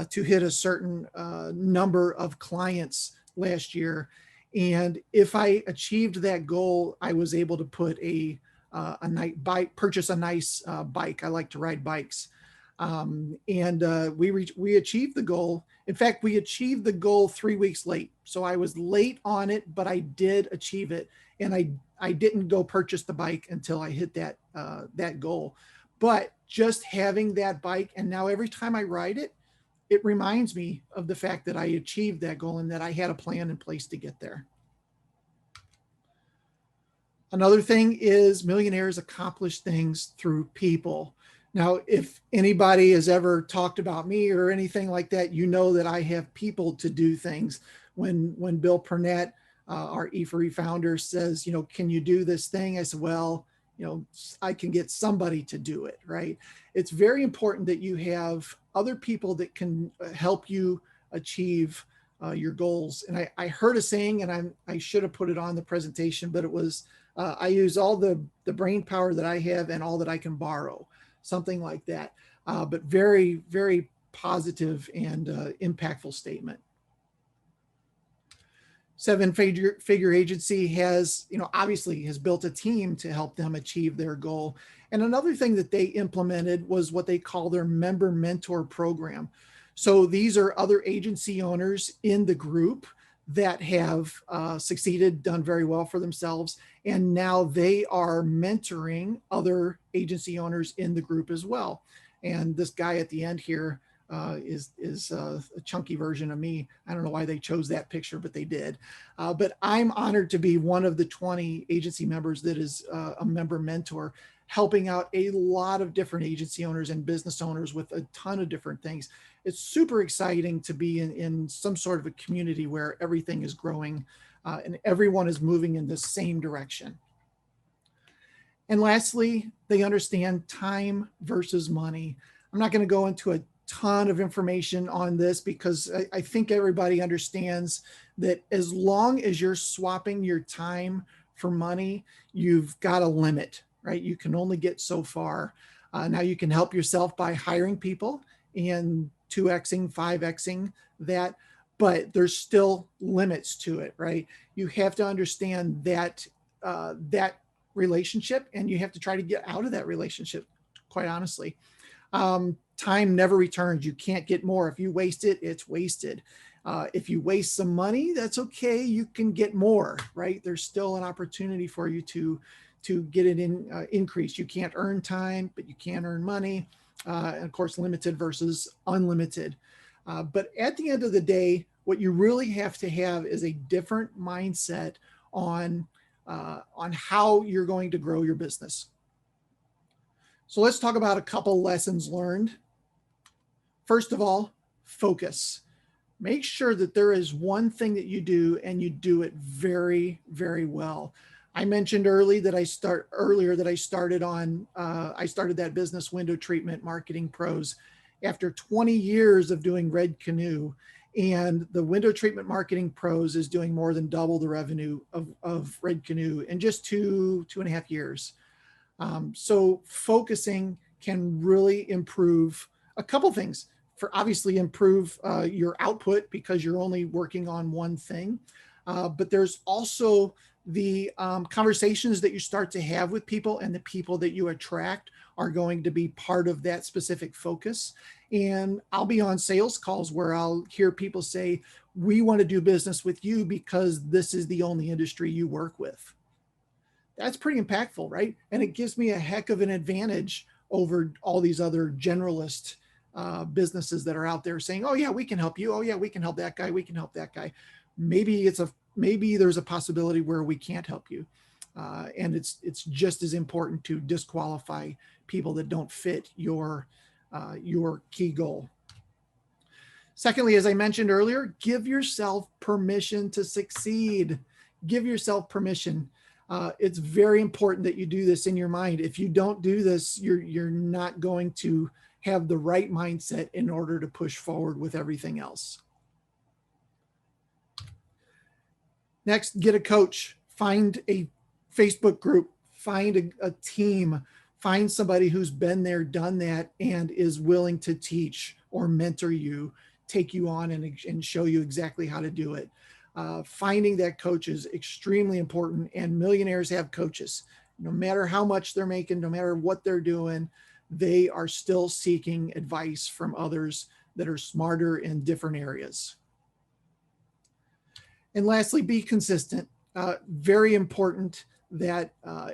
to hit a certain number of clients last year, and if I achieved that goal, I was able to put purchase a nice bike. I like to ride bikes. We achieved the goal. In fact, we achieved the goal 3 weeks late. So I was late on it, but I did achieve it. And I didn't go purchase the bike until I hit that goal. But just having that bike, and now every time I ride it, it reminds me of the fact that I achieved that goal and that I had a plan in place to get there. Another thing is millionaires accomplish things through people. Now, if anybody has ever talked about me or anything like that, you know that I have people to do things. When Bill Purnett, our E4E founder, says, can you do this thing? I said, well, I can get somebody to do it, right? It's very important that you have other people that can help you achieve your goals. And I heard a saying, and I should have put it on the presentation, but it was, I use all the brain power that I have and all that I can borrow, something like that. But very, very positive and impactful statement. 7-figure agency has, obviously has built a team to help them achieve their goal. And another thing that they implemented was what they call their member mentor program. So these are other agency owners in the group that have succeeded, done very well for themselves. And now they are mentoring other agency owners in the group as well. And this guy at the end here is a chunky version of me. I don't know why they chose that picture, but they did. But I'm honored to be one of the 20 agency members that is a member mentor, helping out a lot of different agency owners and business owners with a ton of different things. It's super exciting to be in some sort of a community where everything is growing and everyone is moving in the same direction. And lastly, they understand time versus money. I'm not going to go into a ton of information on this because I think everybody understands that as long as you're swapping your time for money, you've got a limit, right? You can only get so far. Now you can help yourself by hiring people and 2xing, 5xing that, but there's still limits to it, right? You have to understand that that relationship, and you have to try to get out of that relationship, quite honestly. Time never returns. You can't get more. If you waste it, it's wasted. If you waste some money, that's okay. You can get more, right? There's still an opportunity for you to get it increased. You can't earn time, but you can earn money. And of course, limited versus unlimited. But at the end of the day, what you really have to have is a different mindset on how you're going to grow your business. So let's talk about a couple lessons learned. First of all, focus. Make sure that there is one thing that you do and you do it very, very well. I mentioned earlier that I started that business, Window Treatment Marketing Pros, after 20 years of doing Red Canoe. And the Window Treatment Marketing Pros is doing more than double the revenue of Red Canoe in just two and a half years. So focusing can really improve a couple things for obviously improve your output because you're only working on one thing. But there's also the conversations that you start to have with people, and the people that you attract are going to be part of that specific focus. And I'll be on sales calls where I'll hear people say, we want to do business with you because this is the only industry you work with. That's pretty impactful, right? And it gives me a heck of an advantage over all these other generalist businesses that are out there saying, oh yeah, we can help you. Oh yeah, we can help that guy. We can help that guy. Maybe there's a possibility where we can't help you. And it's just as important to disqualify people that don't fit your key goal. Secondly, as I mentioned earlier, give yourself permission to succeed. Give yourself permission. It's very important that you do this in your mind. If you don't do this, you're not going to have the right mindset in order to push forward with everything else. Next, get a coach. Find a Facebook group. Find a team. Find somebody who's been there, done that, and is willing to teach or mentor you, take you on and show you exactly how to do it. Finding that coach is extremely important, and millionaires have coaches. No matter how much they're making, no matter what they're doing, they are still seeking advice from others that are smarter in different areas. And lastly, be consistent. Very important that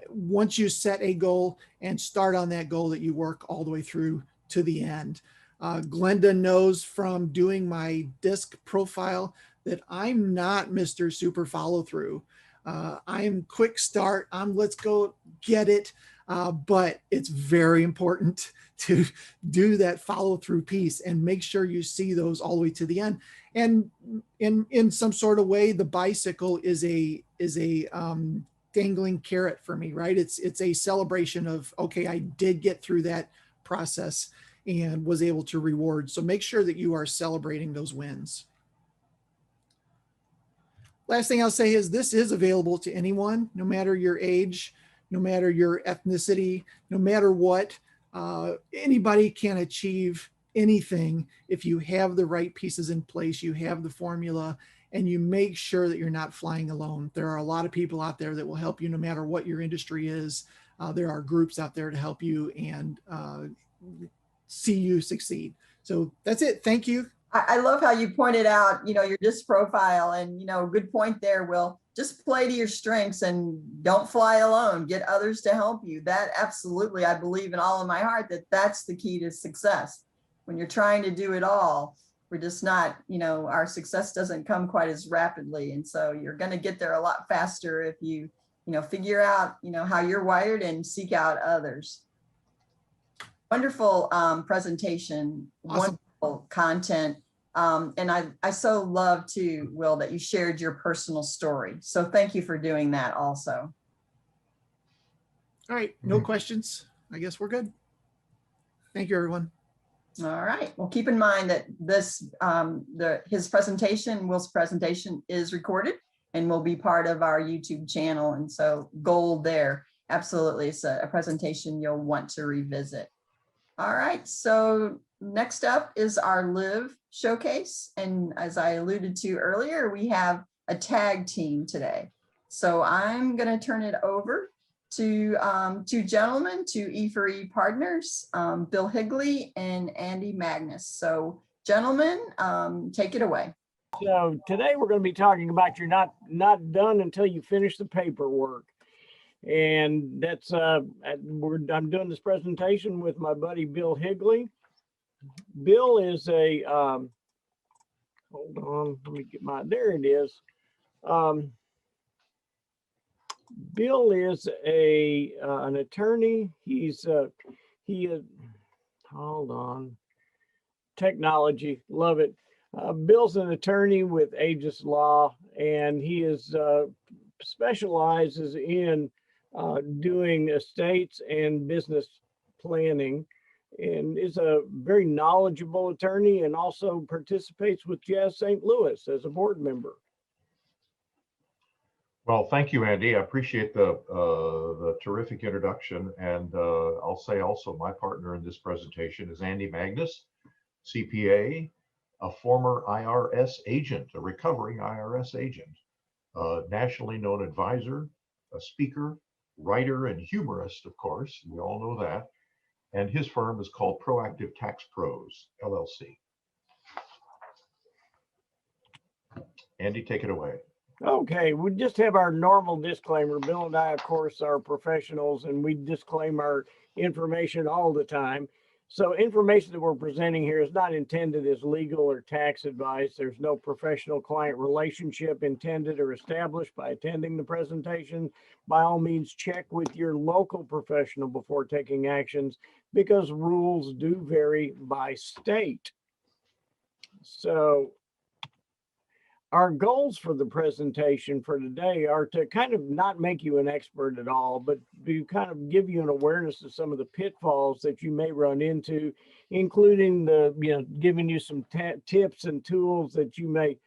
once you set a goal and start on that goal, that you work all the way through to the end. Glenda knows from doing my DISC profile that I'm not Mr. Super Follow Through. I'm quick start. Let's go get it. But it's very important to do that follow through piece and make sure you see those all the way to the end. And in some sort of way, the bicycle is a dangling carrot for me, right? It's a celebration of, okay, I did get through that process and was able to reward. So make sure that you are celebrating those wins. Last thing I'll say is this is available to anyone, no matter your age, no matter your ethnicity, no matter what. Anybody can achieve anything if you have the right pieces in place, you have the formula, and you make sure that you're not flying alone. There are a lot of people out there that will help you no matter what your industry is. There are groups out there to help you and see you succeed. So that's it. Thank you. I love how you pointed out, your DISC profile, and, good point there, Will. Just play to your strengths and don't fly alone. Get others to help you. That absolutely, I believe in all of my heart that that's the key to success. When you're trying to do it all, we're just not, our success doesn't come quite as rapidly. And so you're going to get there a lot faster if you, figure out, how you're wired and seek out others. Wonderful presentation. Awesome. Wonderful content. And I so love too, Will, that you shared your personal story. So thank you for doing that also. All right. No questions. I guess we're good. Thank you, everyone. All right. Well, keep in mind that this, Will's presentation is recorded and will be part of our YouTube channel. And so gold there. Absolutely. It's a presentation you'll want to revisit. All right. So next up is our Live showcase. And as I alluded to earlier, we have a tag team today. So I'm going to turn it over to two gentlemen, to E4E partners, Bill Higley and Andy Magnus. So gentlemen, take it away. So today we're going to be talking about you're not done until you finish the paperwork. And that's I'm doing this presentation with my buddy Bill Higley. Bill is a hold on, let me get there it is. Bill is an attorney. He is hold on, technology, love it. Bill's an attorney with Aegis Law, and he specializes in doing estates and business planning, and is a very knowledgeable attorney, and also participates with Jazz St. Louis as a board member. Well, thank you, Andy. I appreciate the terrific introduction, and I'll say also my partner in this presentation is Andy Magnus. CPA, a former IRS agent, a recovering IRS agent, a nationally known advisor, a speaker, writer, and humorist, of course. We all know that. And his firm is called Proactive Tax Pros, LLC. Andy, take it away. Okay, we just have our normal disclaimer. Bill and I, of course, are professionals and we disclaim our information all the time. So information that we're presenting here is not intended as legal or tax advice. There's no professional client relationship intended or established by attending the presentation. By all means, check with your local professional before taking actions because rules do vary by state. So our goals for the presentation for today are to kind of not make you an expert at all, but to kind of give you an awareness of some of the pitfalls that you may run into, including giving you some tips and tools that you may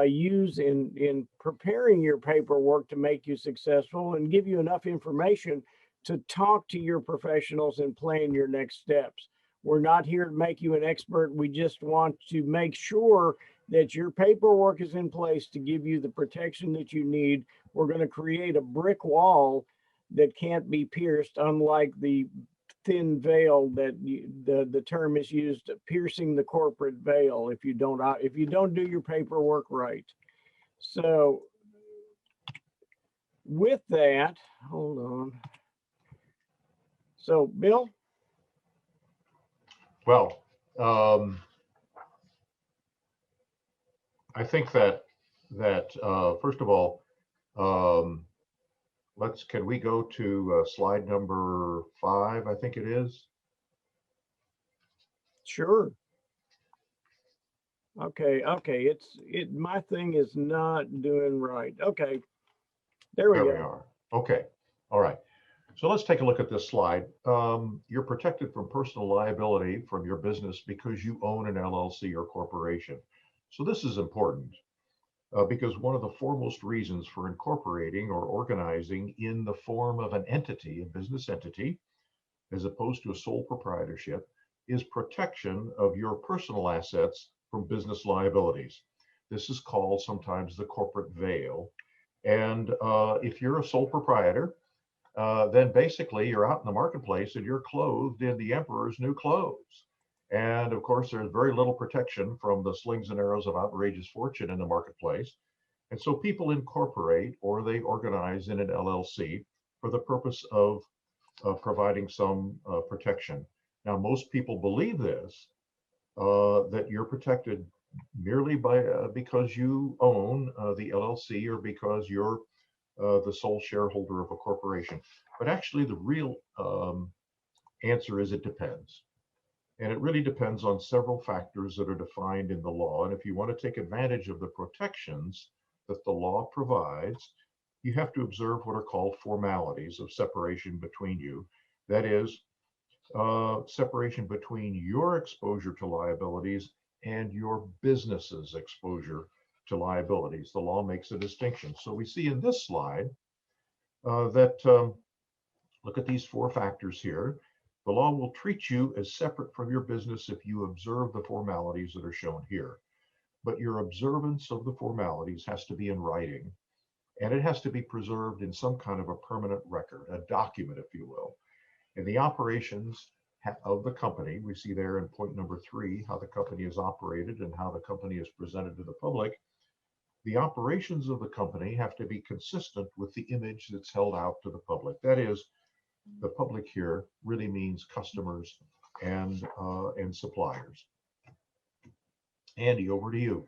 use in preparing your paperwork to make you successful, and give you enough information to talk to your professionals and plan your next steps. We're not here to make you an expert. We just want to make sure that your paperwork is in place to give you the protection that you need. We're going to create a brick wall that can't be pierced, unlike the thin veil that the term is used, piercing the corporate veil if you don't do your paperwork right. So with that, hold on. So Bill? Well, I think that first of all, can we go to slide number 5? I think it is. Sure. Okay. My thing is not doing right. Okay. There we are. Okay. All right. So let's take a look at this slide. You're protected from personal liability from your business because you own an LLC or corporation. So this is important because one of the foremost reasons for incorporating or organizing in the form of an entity, a business entity, as opposed to a sole proprietorship, is protection of your personal assets from business liabilities. This is called sometimes the corporate veil. And if you're a sole proprietor, then basically you're out in the marketplace and you're clothed in the emperor's new clothes. And of course, there's very little protection from the slings and arrows of outrageous fortune in the marketplace. And so people incorporate or they organize in an LLC for the purpose of providing some protection. Now, most people believe this, that you're protected merely because you own the LLC or because you're the sole shareholder of a corporation. But actually, the real answer is it depends. And it really depends on several factors that are defined in the law. And if you want to take advantage of the protections that the law provides, you have to observe what are called formalities of separation between you. That is, separation between your exposure to liabilities and your business's exposure to liabilities. The law makes a distinction. So we see in this slide that, look at these 4 factors here. The law will treat you as separate from your business if you observe the formalities that are shown here. But your observance of the formalities has to be in writing, and it has to be preserved in some kind of a permanent record, a document, if you will. In the operations of the company, we see there in point number 3, how the company is operated and how the company is presented to the public. The operations of the company have to be consistent with the image that's held out to the public. That is, the public here really means customers and suppliers. Andy, over to you.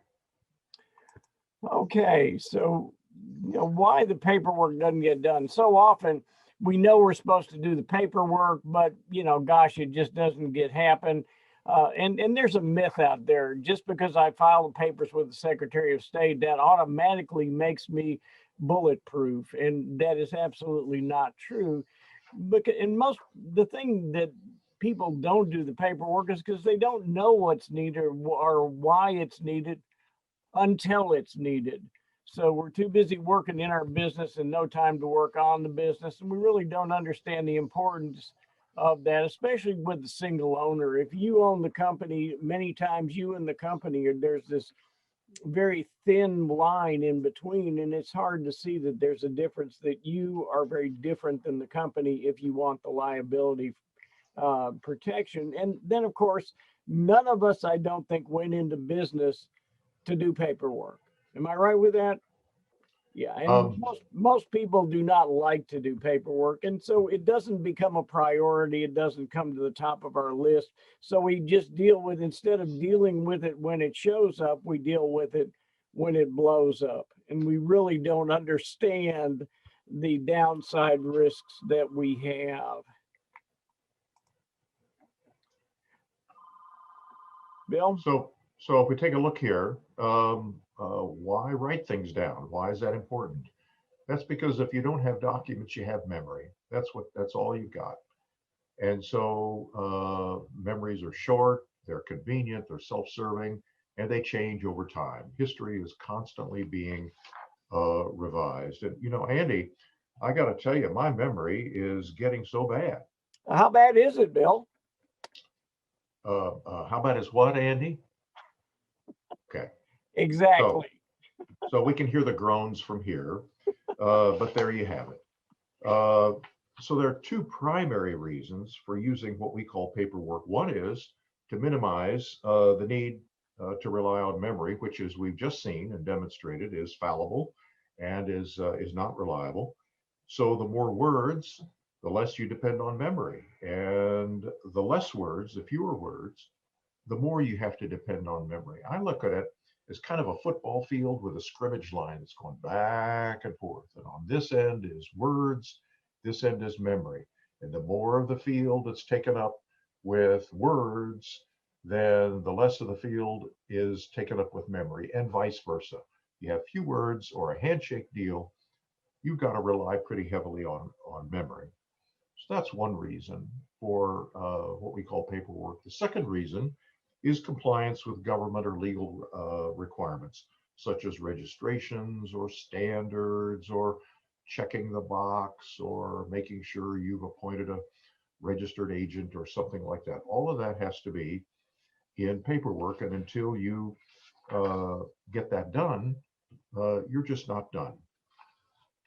Okay, so why the paperwork doesn't get done. So often we know we're supposed to do the paperwork, but gosh, it just doesn't happen. And there's a myth out there. Just because I file the papers with the Secretary of State, that automatically makes me bulletproof, and that is absolutely not true. The thing that people don't do the paperwork is because they don't know what's needed or why it's needed until it's needed. So we're too busy working in our business and no time to work on the business. And we really don't understand the importance of that, especially with the single owner. If you own the company, many times you and the company, there's this very thin line in between, and it's hard to see that there's a difference, that you are very different than the company if you want the liability protection. And then, of course, none of us, I don't think, went into business to do paperwork. Am I right with that? Yeah, and most people do not like to do paperwork, and so it doesn't become a priority. It doesn't come to the top of our list. So we just deal with, instead of dealing with it when it shows up, we deal with it when it blows up. And we really don't understand the downside risks that we have. Bill? So if we take a look here, why write things down? Why is that important? That's because if you don't have documents, you have memory. That's all you've got. And so memories are short, they're convenient, they're self-serving, and they change over time. History is constantly being revised. And Andy, I got to tell you, my memory is getting so bad. How bad is it, Bill? How bad is what, Andy? Okay. Exactly. So we can hear the groans from here, but there you have it. So there are two primary reasons for using what we call paperwork. One is to minimize the need to rely on memory, which, as we've just seen and demonstrated, is fallible and is not reliable. So the more words, the less you depend on memory, and the less words, the fewer words, the more you have to depend on memory. I look at it as kind of a football field with a scrimmage line that's going back and forth. And on this end is words, this end is memory. And the more of the field that's taken up with words, then the less of the field is taken up with memory, and vice versa. You have few words or a handshake deal, you've got to rely pretty heavily on memory. So that's one reason for what we call paperwork. The second reason is compliance with government or legal requirements, such as registrations or standards, or checking the box, or making sure you've appointed a registered agent or something like that. All of that has to be in paperwork, and until you get that done, you're just not done.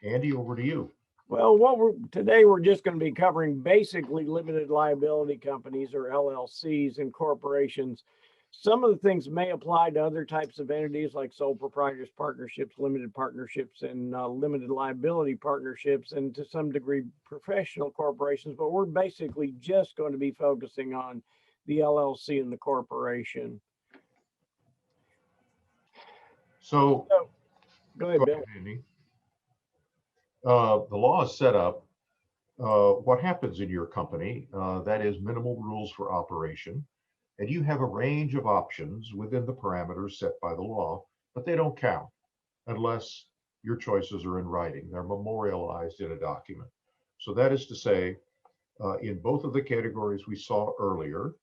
Andy, over to you. Well, today we're just going to be covering basically limited liability companies, or LLCs, and corporations. Some of the things may apply to other types of entities like sole proprietors partnerships, limited partnerships, and limited liability partnerships, and to some degree professional corporations. But we're basically just going to be focusing on the LLC and the corporation. So go ahead, Bill. Andy. The law is set up. What happens in your company, that is minimal rules for operation, and you have a range of options within the parameters set by the law, but they don't count unless your choices are in writing. They're memorialized in a document. So that is to say, in both of the categories we saw earlier,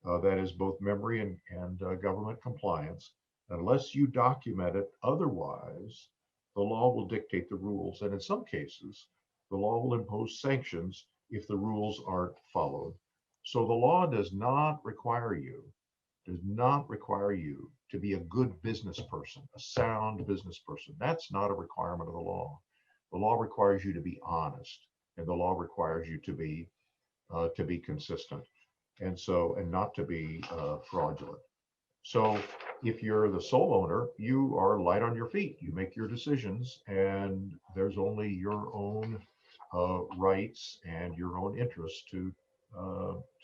that is both memory and government compliance, unless you document it otherwise, the law will dictate the rules. And in some cases, the law will impose sanctions if the rules aren't followed. So the law does not require you to be a good business person, a sound business person. That's not a requirement of the law. The law requires you to be honest, and the law requires you to be consistent, and not to be fraudulent. So if you're the sole owner, you are light on your feet. You make your decisions, and there's only your own rights and your own interests to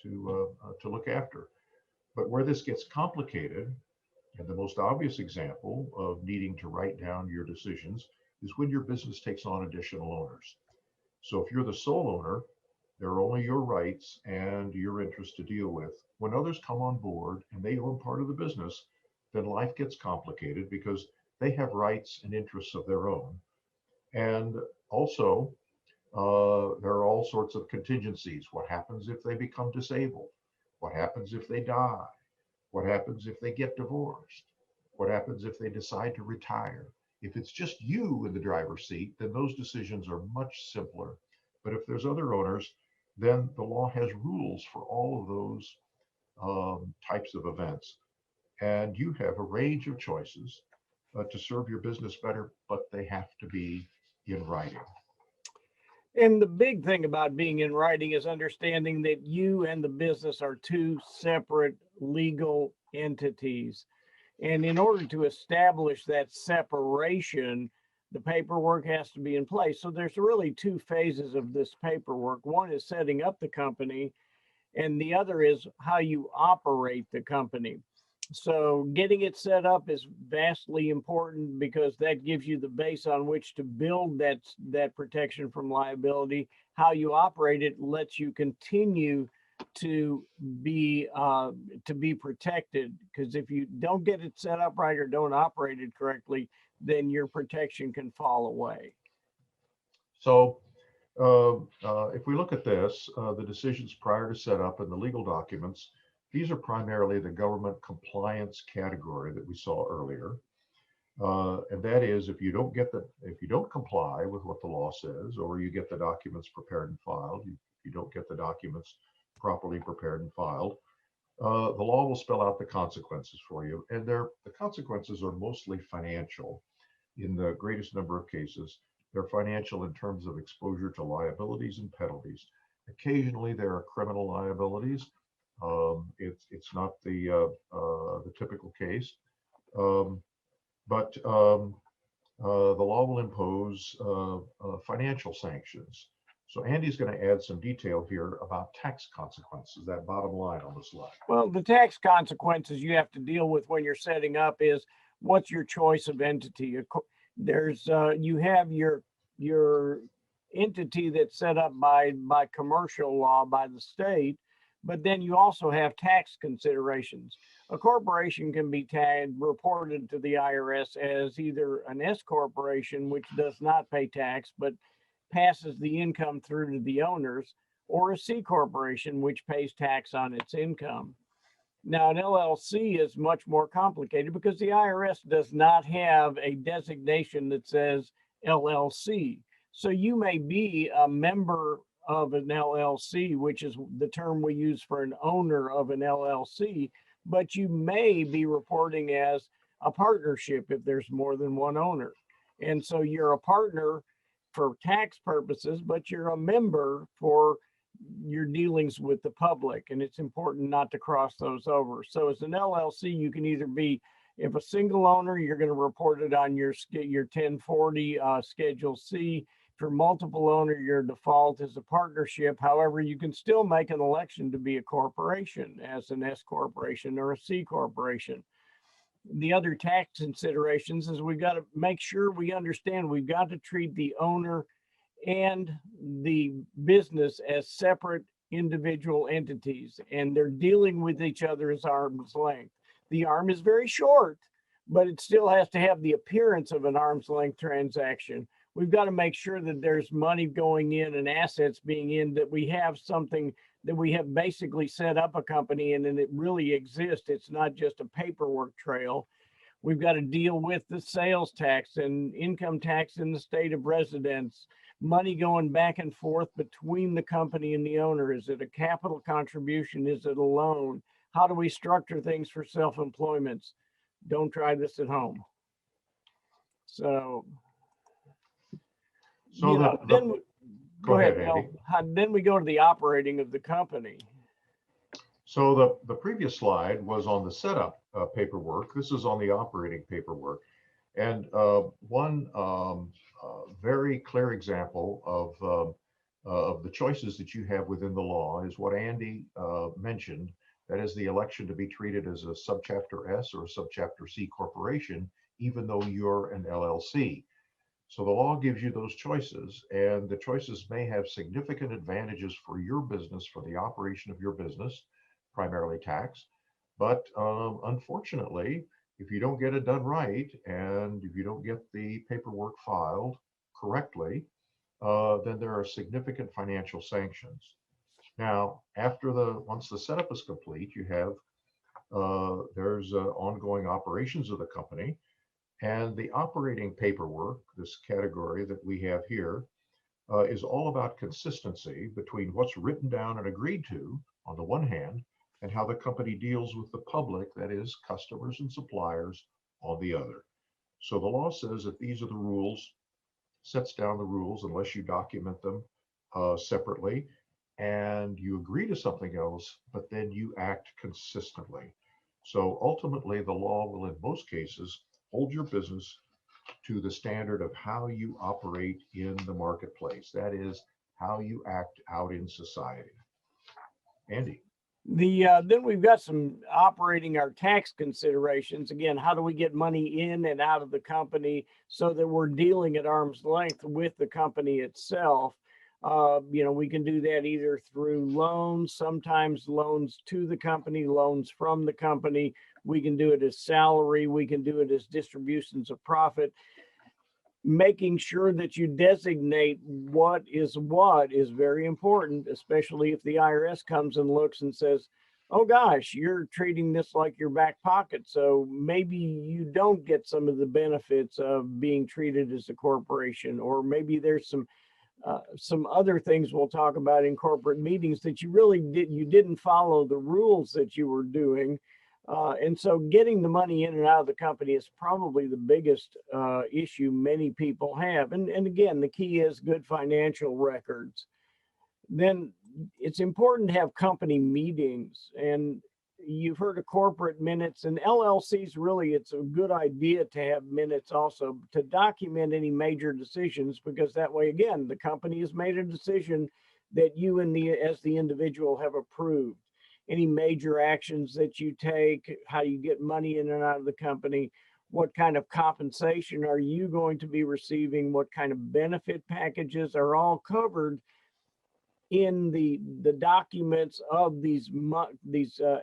look after. But where this gets complicated, and the most obvious example of needing to write down your decisions, is when your business takes on additional owners. So if you're the sole owner, there are only your rights and your interests to deal with. When others come on board and they own part of the business, then life gets complicated because they have rights and interests of their own. And also, there are all sorts of contingencies. What happens if they become disabled? What happens if they die? What happens if they get divorced? What happens if they decide to retire? If it's just you in the driver's seat, then those decisions are much simpler. But if there's other owners, then the law has rules for all of those types of events. And you have a range of choices to serve your business better, but they have to be in writing. And the big thing about being in writing is understanding that you and the business are two separate legal entities. And in order to establish that separation, the paperwork has to be in place. So there's really two phases of this paperwork. One is setting up the company, and the other is how you operate the company. So getting it set up is vastly important because that gives you the base on which to build that protection from liability. How you operate it lets you continue to be protected, because if you don't get it set up right or don't operate it correctly, then your protection can fall away. So if we look at this, the decisions prior to setup and the legal documents, these are primarily the government compliance category that we saw earlier. And that is, if you don't comply with what the law says, or you get the documents prepared and filed, you don't get the documents properly prepared and filed, the law will spell out the consequences for you. And the consequences are mostly financial. In the greatest number of cases, they're financial in terms of exposure to liabilities and penalties. Occasionally, there are criminal liabilities. It's not the typical case, but the law will impose financial sanctions. So Andy's going to add some detail here about tax consequences, that bottom line on the slide. Well, the tax consequences you have to deal with when you're setting up is, what's your choice of entity? There's you have your entity that's set up by commercial law by the state, but then you also have tax considerations. A corporation can be reported to the IRS as either an S corporation, which does not pay tax but passes the income through to the owners, or a C corporation, which pays tax on its income. Now, an LLC is much more complicated because the IRS does not have a designation that says LLC. So you may be a member of an LLC, which is the term we use for an owner of an LLC, but you may be reporting as a partnership if there's more than one owner. And so you're a partner for tax purposes, but you're a member for your dealings with the public, and it's important not to cross those over. So as an LLC, you can either be, if a single owner, you're going to report it on your 1040 Schedule C. For multiple owner, your default is a partnership. However, you can still make an election to be a corporation as an S corporation or a C corporation. The other tax considerations is we've got to make sure we understand we've got to treat the owner and the business as separate individual entities, and they're dealing with each other as arm's length. The arm is very short, but it still has to have the appearance of an arm's length transaction. We've got to make sure that there's money going in and assets being in, that we have something, that we have basically set up a company and it really exists. It's not just a paperwork trail. We've got to deal with the sales tax and income tax in the state of residence, money going back and forth between the company and the owner. Is it a capital contribution? Is it a loan? How do we structure things for self-employments? Don't try this at home. So then go ahead, Andy. Then we go to the operating of the company. So the previous slide was on the setup paperwork. This is on the operating paperwork. And one very clear example of the choices that you have within the law is what Andy mentioned. That is the election to be treated as a subchapter S or a subchapter C corporation, even though you're an LLC. So the law gives you those choices, and the choices may have significant advantages for your business, for the operation of your business, primarily tax. But unfortunately, if you don't get it done right, and if you don't get the paperwork filed correctly, then there are significant financial sanctions. Now, once the setup is complete, you have there's ongoing operations of the company, and the operating paperwork, this category that we have here, is all about consistency between what's written down and agreed to on the one hand, and how the company deals with the public, that is customers and suppliers, on the other. So the law says that these are the rules, sets down the rules unless you document them separately, and you agree to something else, but then you act consistently. So ultimately, the law will, in most cases, hold your business to the standard of how you operate in the marketplace. That is, how you act out in society. Andy. Then we've got some operating our tax considerations. Again, how do we get money in and out of the company so that we're dealing at arm's length with the company itself? We can do that either through loans, sometimes loans to the company, loans from the company. We can do it as salary. We can do it as distributions of profit. Making sure that you designate what is very important, especially if the IRS comes and looks and says, oh gosh, you're treating this like your back pocket. So maybe you don't get some of the benefits of being treated as a corporation, or maybe there's some other things we'll talk about in corporate meetings that you didn't follow the rules that you were doing. And so getting the money in and out of the company is probably the biggest issue many people have. And again, the key is good financial records. Then it's important to have company meetings. And you've heard of corporate minutes, and LLCs, really, it's a good idea to have minutes also to document any major decisions, because that way, again, the company has made a decision that you as the individual have approved. Any major actions that you take, how you get money in and out of the company, what kind of compensation are you going to be receiving, what kind of benefit packages are all covered in the documents of these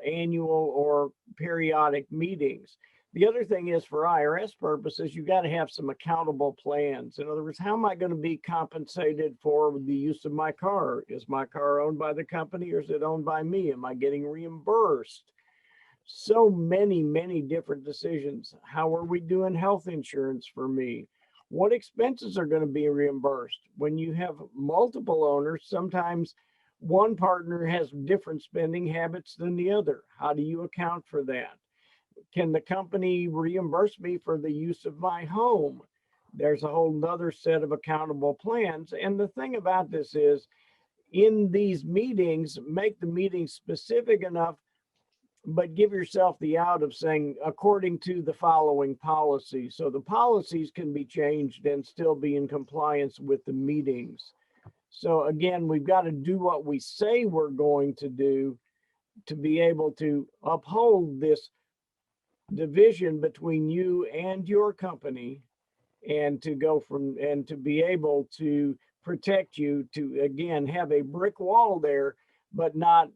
annual or periodic meetings. The other thing is, for IRS purposes, you got to have some accountable plans. In other words, how am I going to be compensated for the use of my car? Is my car owned by the company, or is it owned by me? Am I getting reimbursed? So many different decisions. How are we doing health insurance for me? What expenses are going to be reimbursed? When you have multiple owners, sometimes one partner has different spending habits than the other. How do you account for that? Can the company reimburse me for the use of my home? There's a whole nother set of accountable plans. And the thing about this is, in these meetings, make the meeting specific enough, but give yourself the out of saying, according to the following policy. So the policies can be changed and still be in compliance with the meetings. So again, we've got to do what we say we're going to do to be able to uphold this division between you and your company, and to to be able to protect you, to again have a brick wall there, but not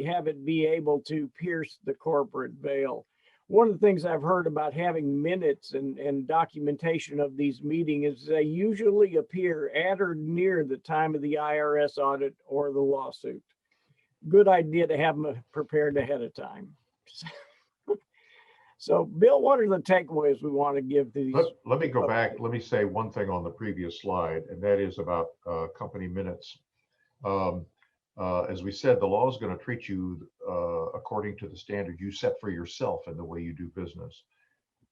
have it be able to pierce the corporate veil. One of the things I've heard about having minutes and documentation of these meetings is they usually appear at or near the time of the IRS audit or the lawsuit. Good idea to have them prepared ahead of time. So, Bill, what are the takeaways we want to give to these? Let me go back. Let me say one thing on the previous slide, and that is about company minutes. As we said, the law is going to treat you according to the standard you set for yourself in the way you do business.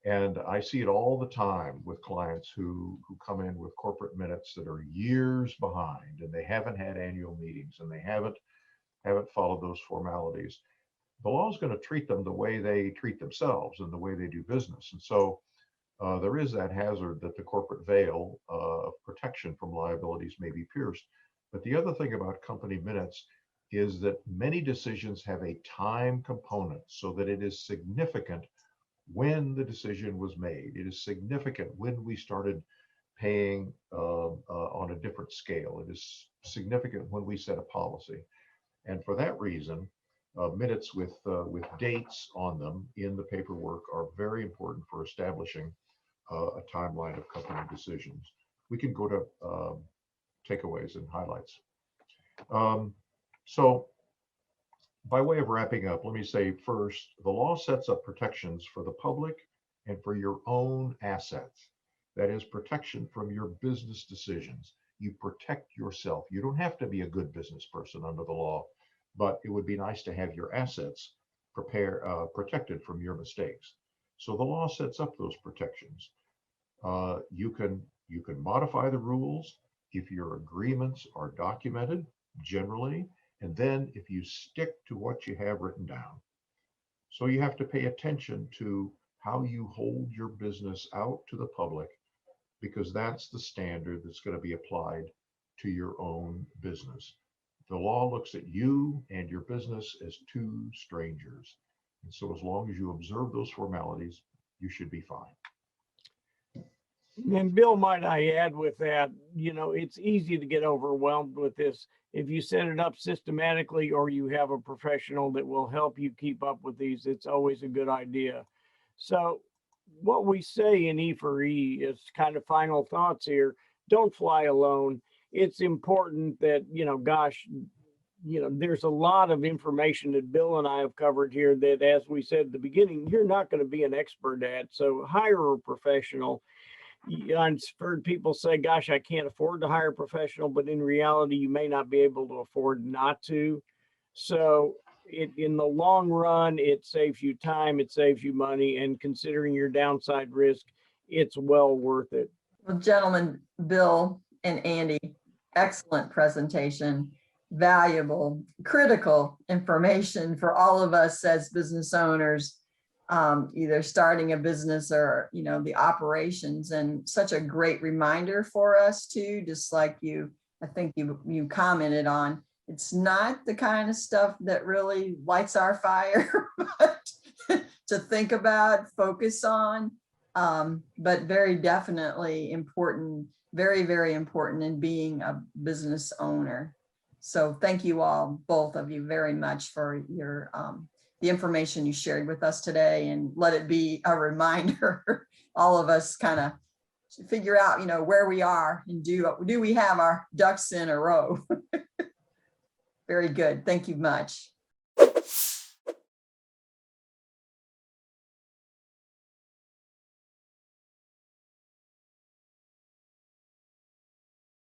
And I see it all the time with clients who come in with corporate minutes that are years behind, and they haven't had annual meetings, and they haven't followed those formalities. The law is going to treat them the way they treat themselves and the way they do business. And so there is that hazard that the corporate veil of protection from liabilities may be pierced. But the other thing about company minutes is that many decisions have a time component, so that it is significant when the decision was made. It is significant when we started paying on a different scale. It is significant when we set a policy. And for that reason, minutes with dates on them in the paperwork are very important for establishing a timeline of company decisions. We can go to takeaways and highlights. So by way of wrapping up, let me say first, the law sets up protections for the public and for your own assets. That is protection from your business decisions. you protect yourself. You don't have to be a good business person under the law, but it would be nice to have your assets protected from your mistakes. So the law sets up those protections. You can modify the rules if your agreements are documented generally, and then if you stick to what you have written down. So you have to pay attention to how you hold your business out to the public, because that's the standard that's going to be applied to your own business. The law looks at you and your business as two strangers. And so as long as you observe those formalities, you should be fine. And Bill, might I add with that, you know, it's easy to get overwhelmed with this. If you set it up systematically or you have a professional that will help you keep up with these, it's always a good idea. So what we say in E4E is kind of final thoughts here. Don't fly alone. It's important that, you know, gosh, you know, there's a lot of information that Bill and I have covered here that, as we said at the beginning, you're not going to be an expert at. So hire a professional. I've heard people say, gosh, I can't afford to hire a professional, but in reality, you may not be able to afford not to. So in the long run, it saves you time, it saves you money, and considering your downside risk, it's well worth it. Well, gentlemen, Bill and Andy, excellent presentation, valuable, critical information for all of us as business owners, either starting a business or, you know, the operations, and such a great reminder for us too, just like I think you commented on. It's not the kind of stuff that really lights our fire, but to think about, focus on, but very definitely important, very, very important in being a business owner. So thank you all, both of you, very much for your the information you shared with us today, and let it be a reminder, all of us kind of figure out, you know, where we are and do we have our ducks in a row. Very good. Thank you much.